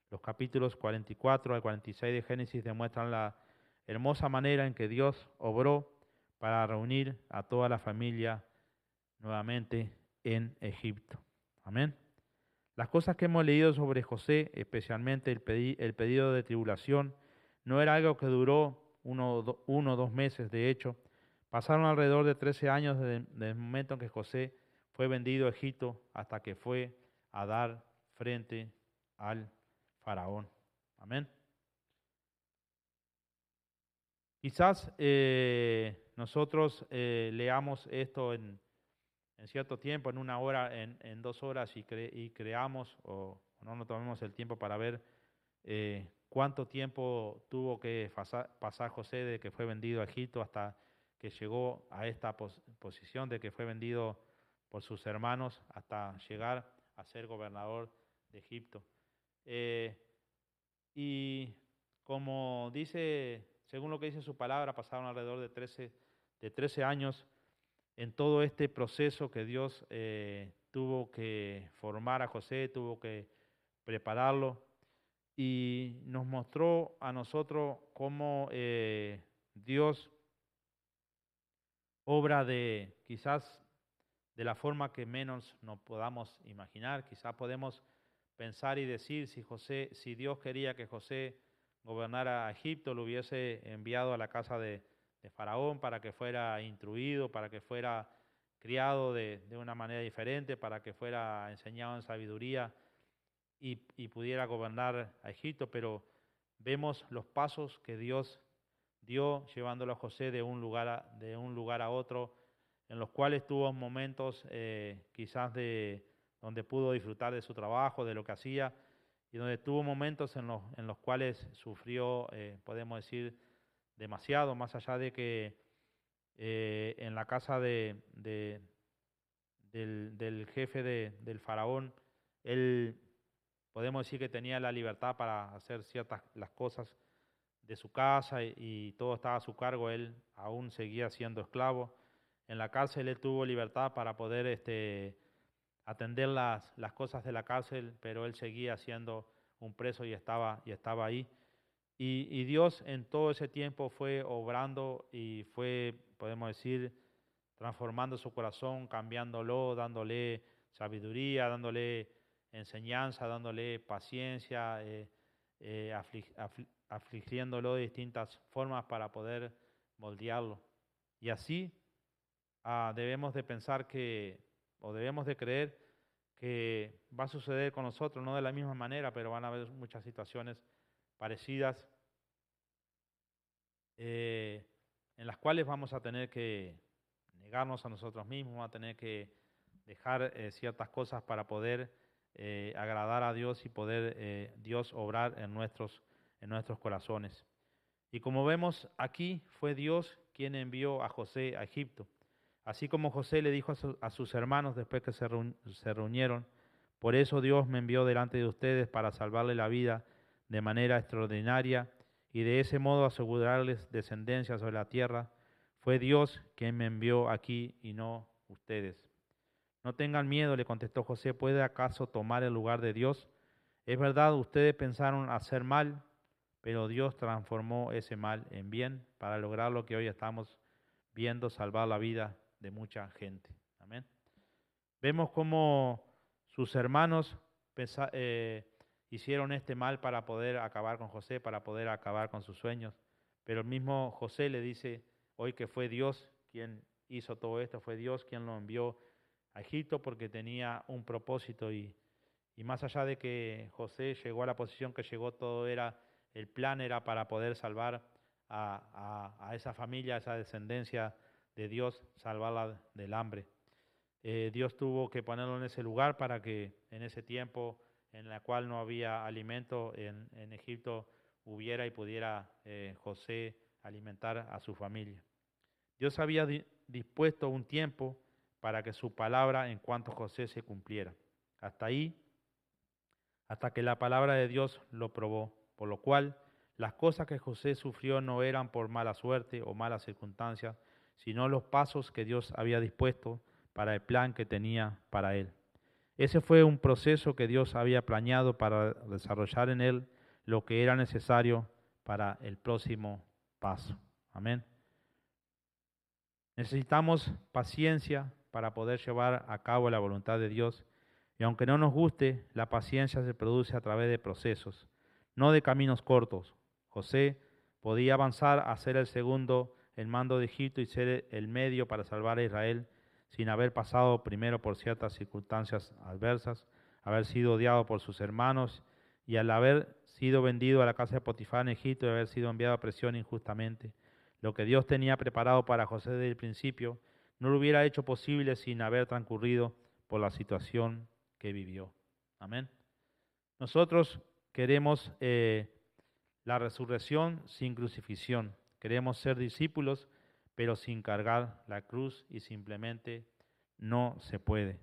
Los capítulos 44 al 46 de Génesis demuestran la hermosa manera en que Dios obró para reunir a toda la familia nuevamente en Egipto. Amén. Las cosas que hemos leído sobre José, especialmente el pedido de tribulación, no era algo que duró uno o 2 meses. De hecho, pasaron alrededor de 13 años desde el momento en que José fue vendido a Egipto hasta que fue a dar frente al faraón. Amén. Quizás nosotros leamos esto en cierto tiempo, en 1 hora, en 2 horas, y creamos o no nos tomemos el tiempo para ver cuánto tiempo tuvo que pasar José de que fue vendido a Egipto hasta que llegó a esta posición de que fue vendido por sus hermanos hasta llegar a ser gobernador de Egipto. Eh, y como dice, según lo que dice su palabra, pasaron alrededor de 13 años en todo este proceso que Dios tuvo que formar a José, tuvo que prepararlo, y nos mostró a nosotros cómo Dios obra quizás de la forma que menos nos podamos imaginar. Quizás podemos pensar y decir, si Dios quería que José gobernara a Egipto, lo hubiese enviado a la casa de Faraón para que fuera instruido, para que fuera criado de una manera diferente, para que fuera enseñado en sabiduría y pudiera gobernar a Egipto. Pero vemos los pasos que Dios dio llevándolo a José de un lugar a otro, en los cuales tuvo momentos quizás donde pudo disfrutar de su trabajo, de lo que hacía, y donde tuvo momentos en los cuales sufrió, podemos decir, demasiado, más allá de que en la casa del jefe del faraón, él podemos decir que tenía la libertad para hacer ciertas las cosas de su casa y todo estaba a su cargo. Él aún seguía siendo esclavo. En la cárcel él tuvo libertad para poder atender las cosas de la cárcel, pero él seguía siendo un preso y estaba ahí. Y Dios en todo ese tiempo fue obrando y fue, podemos decir, transformando su corazón, cambiándolo, dándole sabiduría, dándole enseñanza, dándole paciencia, afligiéndolo de distintas formas para poder moldearlo. Y así debemos de pensar o debemos de creer que va a suceder con nosotros, no de la misma manera, pero van a haber muchas situaciones parecidas en las cuales vamos a tener que negarnos a nosotros mismos, vamos a tener que dejar ciertas cosas para poder agradar a Dios y poder Dios obrar en nuestros corazones. Y como vemos aquí, fue Dios quien envió a José a Egipto. Así como José le dijo a sus hermanos después que se reunieron: por eso Dios me envió delante de ustedes para salvarle la vida de manera extraordinaria y de ese modo asegurarles descendencia sobre la tierra. Fue Dios quien me envió aquí y no ustedes. No tengan miedo, le contestó José, ¿puede acaso tomar el lugar de Dios? Es verdad, ustedes pensaron hacer mal, pero Dios transformó ese mal en bien para lograr lo que hoy estamos viendo, salvar la vida de mucha gente. Amén. Vemos cómo sus hermanos hicieron este mal para poder acabar con José, para poder acabar con sus sueños, pero el mismo José le dice hoy que fue Dios quien hizo todo esto, fue Dios quien lo envió a Egipto porque tenía un propósito y más allá de que José llegó a la posición que llegó, el plan era para poder salvar a esa familia, a esa descendencia de Dios, salvarla del hambre. Dios tuvo que ponerlo en ese lugar para que en ese tiempo en la cual no había alimento en Egipto hubiera y pudiera José alimentar a su familia. Dios había dispuesto un tiempo para que su palabra en cuanto a José se cumpliera. Hasta ahí, hasta que la palabra de Dios lo probó, por lo cual las cosas que José sufrió no eran por mala suerte o malas circunstancias, sino los pasos que Dios había dispuesto para el plan que tenía para él. Ese fue un proceso que Dios había planeado para desarrollar en él lo que era necesario para el próximo paso. Amén. Necesitamos paciencia para poder llevar a cabo la voluntad de Dios. Y aunque no nos guste, la paciencia se produce a través de procesos, no de caminos cortos. José podía avanzar a ser el segundo en mando de Egipto y ser el medio para salvar a Israel sin haber pasado primero por ciertas circunstancias adversas, haber sido odiado por sus hermanos y al haber sido vendido a la casa de Potifar en Egipto y haber sido enviado a prisión injustamente. Lo que Dios tenía preparado para José desde el principio no lo hubiera hecho posible sin haber transcurrido por la situación que vivió. Amén. Nosotros queremos la resurrección sin crucifixión. Queremos ser discípulos, pero sin cargar la cruz y simplemente no se puede.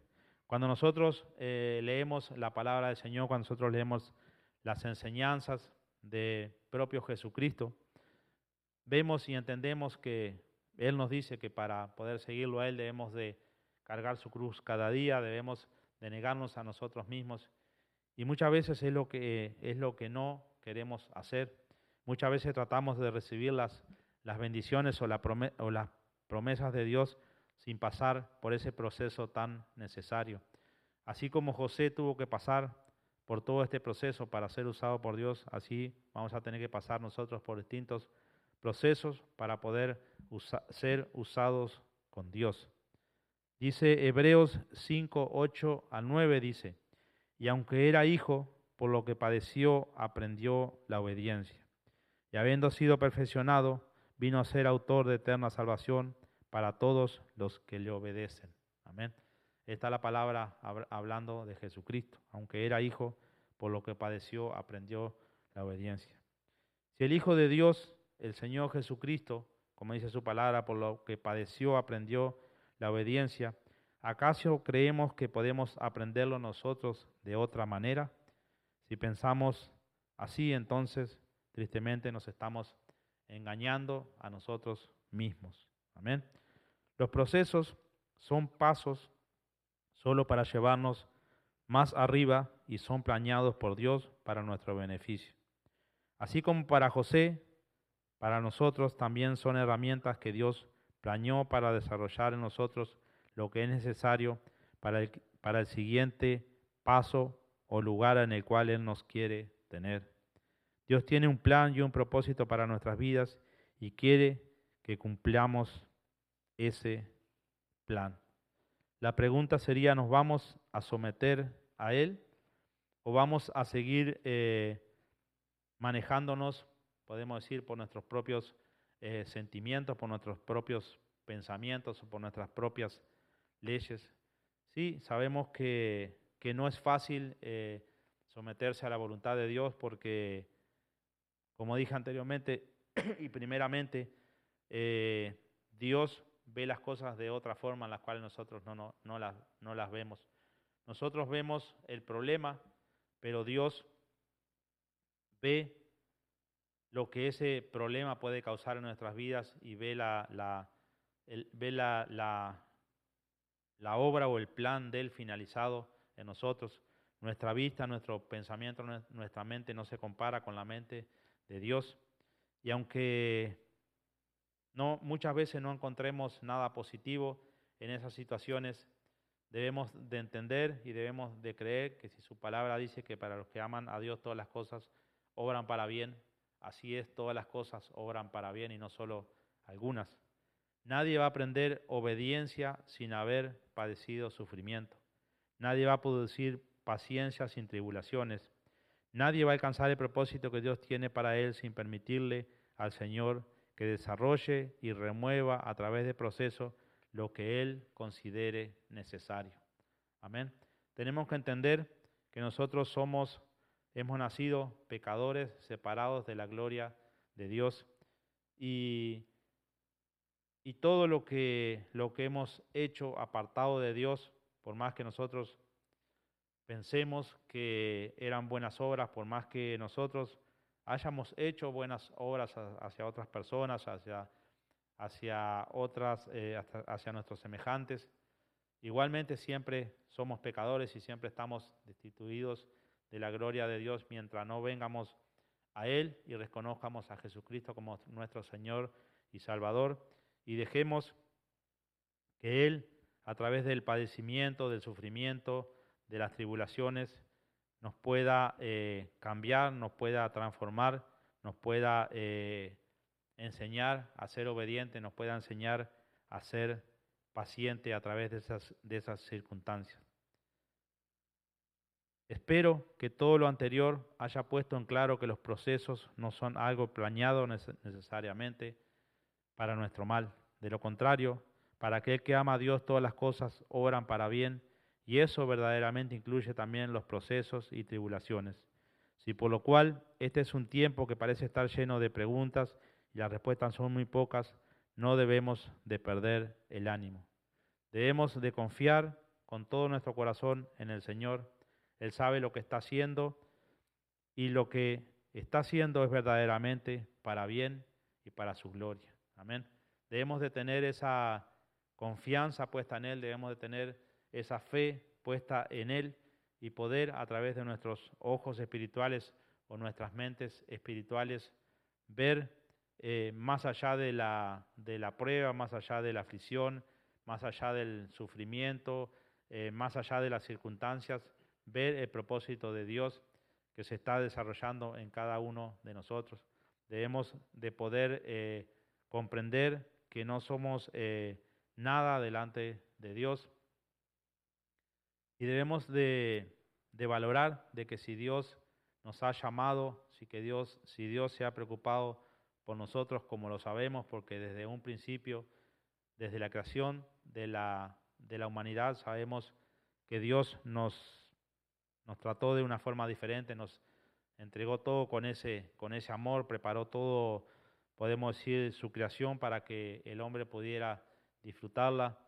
Cuando nosotros leemos la palabra del Señor, cuando nosotros leemos las enseñanzas de propio Jesucristo, vemos y entendemos que Él nos dice que para poder seguirlo a Él debemos de cargar su cruz cada día, debemos de negarnos a nosotros mismos. Y muchas veces es lo que no queremos hacer. Muchas veces tratamos de recibir las bendiciones o las promesas de Dios sin pasar por ese proceso tan necesario. Así como José tuvo que pasar por todo este proceso para ser usado por Dios, así vamos a tener que pasar nosotros por distintos procesos para poder ser usados con Dios. Dice Hebreos 5, 8 al 9, dice, y aunque era hijo, por lo que padeció, aprendió la obediencia. Y habiendo sido perfeccionado, vino a ser autor de eterna salvación para todos los que le obedecen. Amén. Esta es la palabra hablando de Jesucristo. Aunque era hijo, por lo que padeció, aprendió la obediencia. Si el Hijo de Dios, el Señor Jesucristo, como dice su palabra, por lo que padeció, aprendió la obediencia, ¿acaso creemos que podemos aprenderlo nosotros de otra manera? Si pensamos así, entonces tristemente nos estamos engañando a nosotros mismos. Amén. Los procesos son pasos solo para llevarnos más arriba y son planeados por Dios para nuestro beneficio. Así como para José, para nosotros también son herramientas que Dios planeó para desarrollar en nosotros lo que es necesario para el siguiente paso o lugar en el cual Él nos quiere tener. Dios tiene un plan y un propósito para nuestras vidas y quiere que cumplamos ese plan. La pregunta sería, ¿nos vamos a someter a Él o vamos a seguir manejándonos, podemos decir, por nuestros propios sentimientos, por nuestros propios pensamientos o por nuestras propias leyes? Sí, sabemos que no es fácil someterse a la voluntad de Dios porque, como dije anteriormente y primeramente, Dios ve las cosas de otra forma en las cuales nosotros no las vemos. Nosotros vemos el problema, pero Dios ve lo que ese problema puede causar en nuestras vidas y ve la obra o el plan de Él finalizado en nosotros. Nuestra vista, nuestro pensamiento, nuestra mente no se compara con la mente de Dios. Y aunque muchas veces no encontremos nada positivo en esas situaciones, debemos de entender y debemos de creer que si su palabra dice que para los que aman a Dios todas las cosas obran para bien, así es, todas las cosas obran para bien y no solo algunas. Nadie va a aprender obediencia sin haber padecido sufrimiento. Nadie va a producir paciencia sin tribulaciones. Nadie va a alcanzar el propósito que Dios tiene para él sin permitirle al Señor que desarrolle y remueva a través del proceso lo que Él considere necesario. Amén. Tenemos que entender que nosotros hemos nacido pecadores, separados de la gloria de Dios, y todo lo que hemos hecho apartado de Dios, por más que nosotros pensemos que eran buenas obras, por más que nosotros hayamos hecho buenas obras hacia otras personas, hacia otras, hacia nuestros semejantes, igualmente siempre somos pecadores y siempre estamos destituidos de la gloria de Dios mientras no vengamos a Él y reconozcamos a Jesucristo como nuestro Señor y Salvador y dejemos que Él, a través del padecimiento, del sufrimiento, de las tribulaciones, nos pueda cambiar, nos pueda transformar, nos pueda enseñar a ser obediente, nos pueda enseñar a ser paciente a través de esas circunstancias. Espero que todo lo anterior haya puesto en claro que los procesos no son algo planeado necesariamente para nuestro mal. De lo contrario, para aquel que ama a Dios todas las cosas obran para bien, y eso verdaderamente incluye también los procesos y tribulaciones. Si por lo cual este es un tiempo que parece estar lleno de preguntas y las respuestas son muy pocas, no debemos de perder el ánimo. Debemos de confiar con todo nuestro corazón en el Señor. Él sabe lo que está haciendo y lo que está haciendo es verdaderamente para bien y para su gloria. Amén. Debemos de tener esa confianza puesta en Él, debemos de tener esa fe puesta en Él y poder a través de nuestros ojos espirituales o nuestras mentes espirituales ver más allá de la prueba, más allá de la aflicción, más allá del sufrimiento, más allá de las circunstancias, ver el propósito de Dios que se está desarrollando en cada uno de nosotros. Debemos de poder comprender que no somos nada delante de Dios y debemos de valorar de que si Dios nos ha llamado, si Dios se ha preocupado por nosotros como lo sabemos, porque desde un principio, desde la creación de la humanidad, sabemos que Dios nos trató de una forma diferente, nos entregó todo con ese amor, preparó todo, podemos decir, su creación para que el hombre pudiera disfrutarla.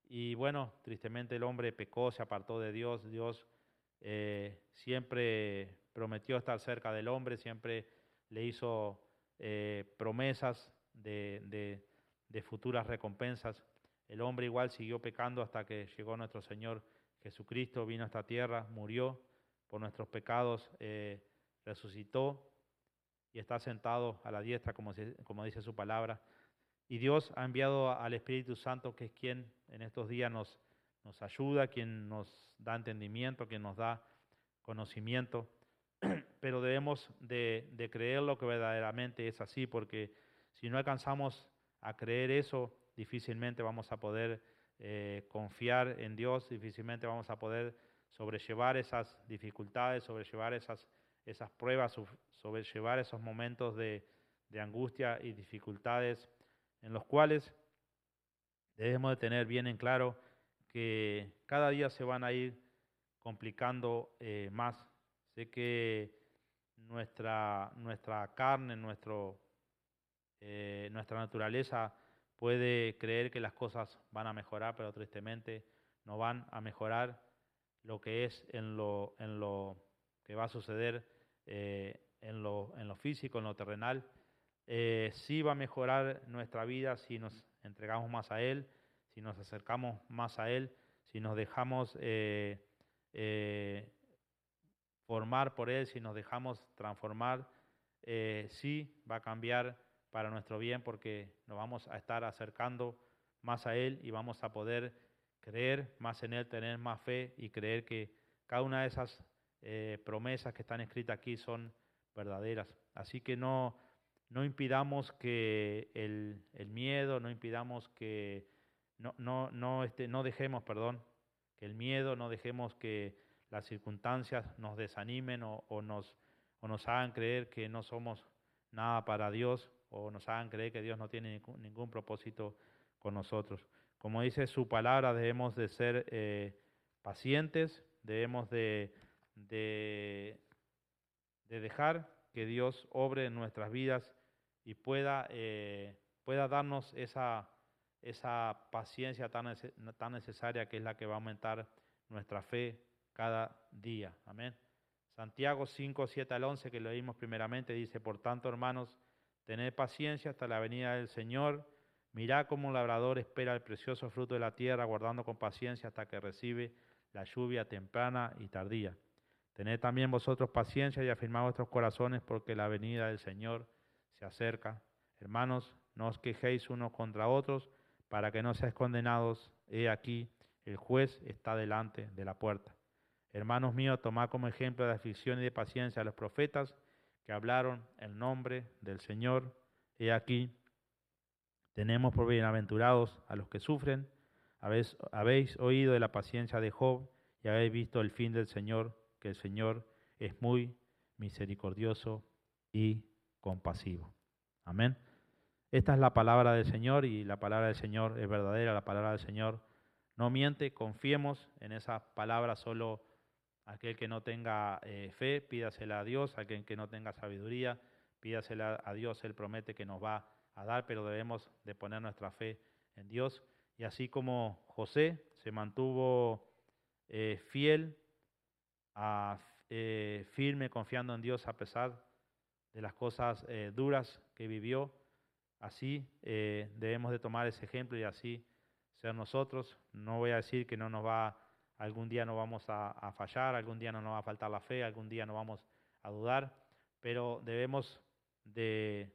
Y bueno, tristemente el hombre pecó, se apartó de Dios. Dios siempre prometió estar cerca del hombre, siempre le hizo promesas de futuras recompensas. El hombre igual siguió pecando hasta que llegó nuestro Señor Jesucristo, vino a esta tierra, murió por nuestros pecados, resucitó y está sentado a la diestra, como dice su palabra. Y Dios ha enviado al Espíritu Santo, que es quien en estos días nos ayuda, quien nos da entendimiento, quien nos da conocimiento. Pero debemos de creer lo que verdaderamente es así, porque si no alcanzamos a creer eso, difícilmente vamos a poder confiar en Dios, difícilmente vamos a poder sobrellevar esas dificultades, sobrellevar esas pruebas, sobrellevar esos momentos de angustia y dificultades en los cuales debemos de tener bien en claro que cada día se van a ir complicando más. Sé que nuestra carne, nuestra naturaleza puede creer que las cosas van a mejorar, pero tristemente no van a mejorar. Lo que es en lo que va a suceder en lo físico, en lo terrenal, sí va a mejorar nuestra vida si nos entregamos más a Él, si nos acercamos más a Él, si nos dejamos formar por Él, si nos dejamos transformar, sí va a cambiar para nuestro bien porque nos vamos a estar acercando más a Él y vamos a poder creer más en Él, tener más fe y creer que cada una de esas promesas que están escritas aquí son verdaderas. Así que no no impidamos que el miedo, no impidamos que, no dejemos, perdón, que el miedo, no dejemos que las circunstancias nos desanimen o nos hagan creer que no somos nada para Dios o nos hagan creer que Dios no tiene ningún propósito con nosotros. Como dice su palabra, debemos de ser pacientes, debemos de, de dejar que Dios obre en nuestras vidas y pueda darnos esa paciencia tan necesaria que es la que va a aumentar nuestra fe cada día. Amén. Santiago 5, 7 al 11, que lo leímos primeramente, dice: por tanto, hermanos, tened paciencia hasta la venida del Señor. Mirad cómo un labrador espera el precioso fruto de la tierra, guardando con paciencia hasta que recibe la lluvia temprana y tardía. Tened también vosotros paciencia y afirmad vuestros corazones, porque la venida del Señor se acerca. Hermanos, no os quejéis unos contra otros, para que no seáis condenados. He aquí, el juez está delante de la puerta. Hermanos míos, tomad como ejemplo de aflicción y de paciencia a los profetas que hablaron en nombre del Señor. He aquí, tenemos por bienaventurados a los que sufren. Habéis oído de la paciencia de Job y habéis visto el fin del Señor, que el Señor es muy misericordioso y compasivo. Amén. Esta es la palabra del Señor y la palabra del Señor es verdadera, la palabra del Señor no miente. Confiemos en esa palabra. Solo aquel que no tenga fe, pídasela a Dios. Aquel que no tenga sabiduría, pídasela a Dios. Él promete que nos va a dar, pero debemos de poner nuestra fe en Dios. Y así como José se mantuvo fiel, firme, confiando en Dios a pesar de las cosas duras que vivió, así debemos de tomar ese ejemplo y así ser nosotros. No voy a decir que algún día no vamos a fallar, algún día no nos va a faltar la fe, algún día no vamos a dudar, pero debemos de,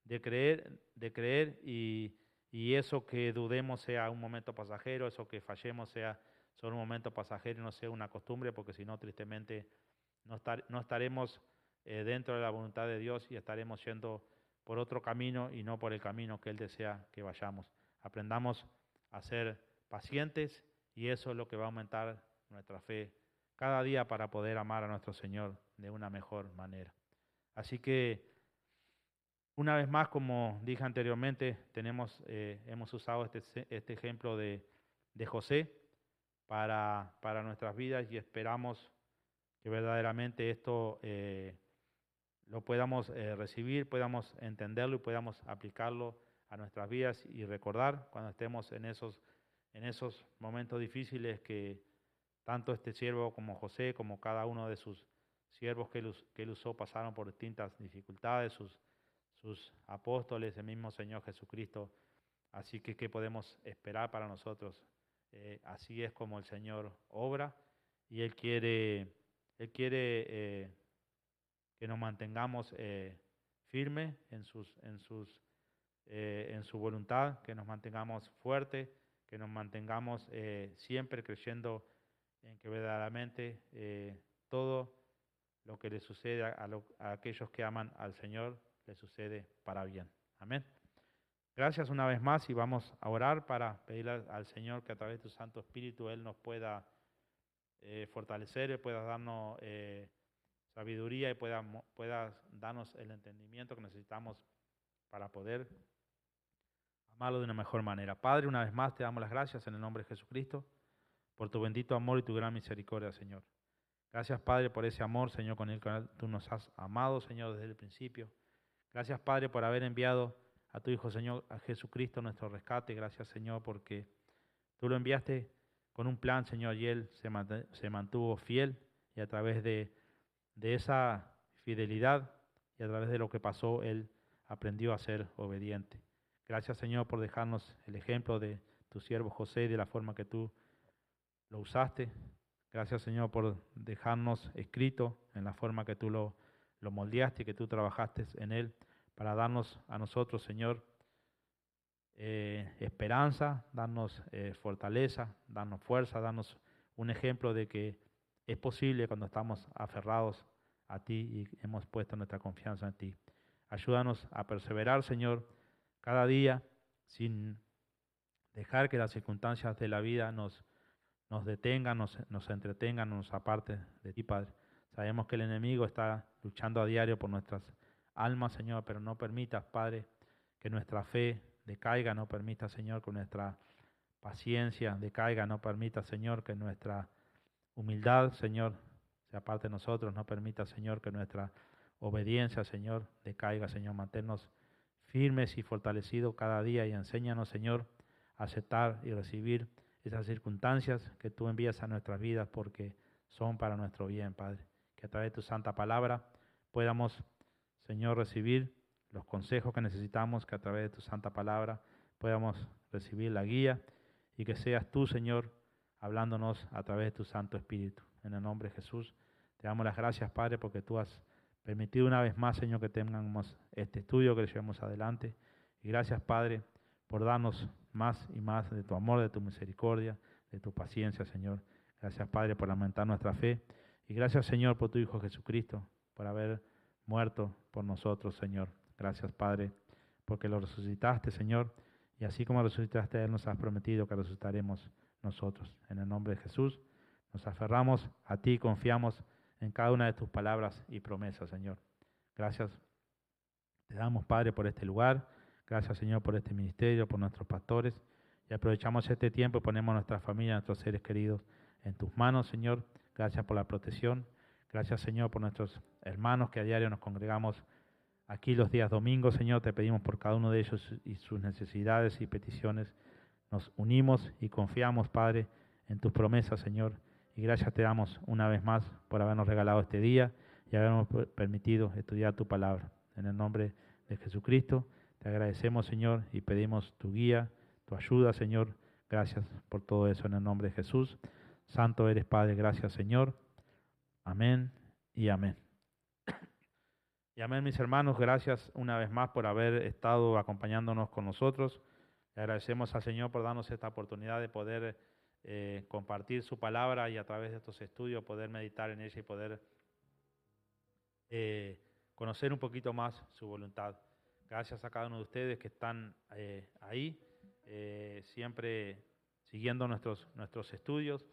de creer y eso que dudemos sea un momento pasajero, eso que fallemos sea solo un momento pasajero y no sea una costumbre, porque si no, tristemente, no estaremos dentro de la voluntad de Dios y estaremos yendo por otro camino y no por el camino que Él desea que vayamos. Aprendamos a ser pacientes y eso es lo que va a aumentar nuestra fe cada día para poder amar a nuestro Señor de una mejor manera. Así que, una vez más, como dije anteriormente, hemos usado este ejemplo de José para nuestras vidas y esperamos que verdaderamente esto lo podamos recibir, podamos entenderlo y podamos aplicarlo a nuestras vidas y recordar cuando estemos en esos momentos difíciles que tanto este siervo como José, como cada uno de sus siervos que él usó, pasaron por distintas dificultades, sus apóstoles, el mismo Señor Jesucristo. Así que, ¿qué podemos esperar para nosotros? Así es como el Señor obra y Él quiere que nos mantengamos firmes en su voluntad, que nos mantengamos fuertes, que nos mantengamos siempre creyendo en que verdaderamente todo lo que le sucede a aquellos que aman al Señor, le sucede para bien. Amén. Gracias una vez más y vamos a orar para pedirle al Señor que a través de tu Santo Espíritu Él nos pueda fortalecer, Él pueda darnos sabiduría y pueda darnos el entendimiento que necesitamos para poder amarlo de una mejor manera. Padre, una vez más te damos las gracias en el nombre de Jesucristo por tu bendito amor y tu gran misericordia, Señor. Gracias, Padre, por ese amor, Señor, con el que tú nos has amado, Señor, desde el principio. Gracias, Padre, por haber enviado a tu Hijo, Señor, a Jesucristo, nuestro rescate. Gracias, Señor, porque tú lo enviaste con un plan, Señor, y Él se mantuvo fiel y a través de esa fidelidad y a través de lo que pasó, Él aprendió a ser obediente. Gracias, Señor, por dejarnos el ejemplo de tu siervo José y de la forma que tú lo usaste. Gracias, Señor, por dejarnos escrito en la forma que tú lo moldeaste y que tú trabajaste en él para darnos a nosotros, Señor, esperanza, darnos fortaleza, darnos fuerza, darnos un ejemplo de que es posible cuando estamos aferrados a ti y hemos puesto nuestra confianza en ti. Ayúdanos a perseverar, Señor, cada día sin dejar que las circunstancias de la vida nos detengan, nos entretengan, nos aparten de ti, Padre. Sabemos que el enemigo está luchando a diario por nuestras almas, Señor, pero no permitas, Padre, que nuestra fe decaiga, no permitas, Señor, que nuestra paciencia decaiga, no permitas, Señor, que nuestra humildad, Señor, se aparte de nosotros, no permita, Señor, que nuestra obediencia, Señor, decaiga, Señor. Manténnos firmes y fortalecidos cada día y enséñanos, Señor, a aceptar y recibir esas circunstancias que tú envías a nuestras vidas porque son para nuestro bien, Padre. Que a través de tu santa palabra podamos, Señor, recibir los consejos que necesitamos, que a través de tu santa palabra podamos recibir la guía y que seas tú, Señor, hablándonos a través de tu Santo Espíritu. En el nombre de Jesús, te damos las gracias, Padre, porque tú has permitido una vez más, Señor, que tengamos este estudio, que lo llevemos adelante. Y gracias, Padre, por darnos más y más de tu amor, de tu misericordia, de tu paciencia, Señor. Gracias, Padre, por aumentar nuestra fe. Y gracias, Señor, por tu Hijo Jesucristo, por haber muerto por nosotros, Señor. Gracias, Padre, porque lo resucitaste, Señor. Y así como resucitaste a Él, nos has prometido que resucitaremos nosotros. En el nombre de Jesús, nos aferramos a ti y confiamos en cada una de tus palabras y promesas, Señor. Gracias te damos, Padre, por este lugar. Gracias, Señor, por este ministerio, por nuestros pastores. Y aprovechamos este tiempo y ponemos a nuestra familia, a nuestros seres queridos en tus manos, Señor. Gracias por la protección. Gracias, Señor, por nuestros hermanos que a diario nos congregamos aquí los días domingos, Señor. Te pedimos por cada uno de ellos y sus necesidades y peticiones. Nos unimos y confiamos, Padre, en tus promesas, Señor. Y gracias te damos una vez más por habernos regalado este día y habernos permitido estudiar tu palabra. En el nombre de Jesucristo, te agradecemos, Señor, y pedimos tu guía, tu ayuda, Señor. Gracias por todo eso en el nombre de Jesús. Santo eres, Padre. Gracias, Señor. Amén y amén. Y amén, mis hermanos. Gracias una vez más por haber estado acompañándonos con nosotros. Le agradecemos al Señor por darnos esta oportunidad de poder compartir su palabra y a través de estos estudios poder meditar en ella y poder conocer un poquito más su voluntad. Gracias a cada uno de ustedes que están ahí, siempre siguiendo nuestros estudios.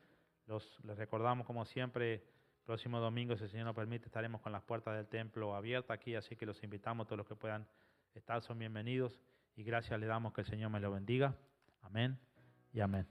Les recordamos, como siempre, próximo domingo, si el Señor nos permite, estaremos con las puertas del templo abiertas aquí, así que los invitamos, todos los que puedan estar son bienvenidos. Y gracias le damos, que el Señor me lo bendiga. Amén y amén.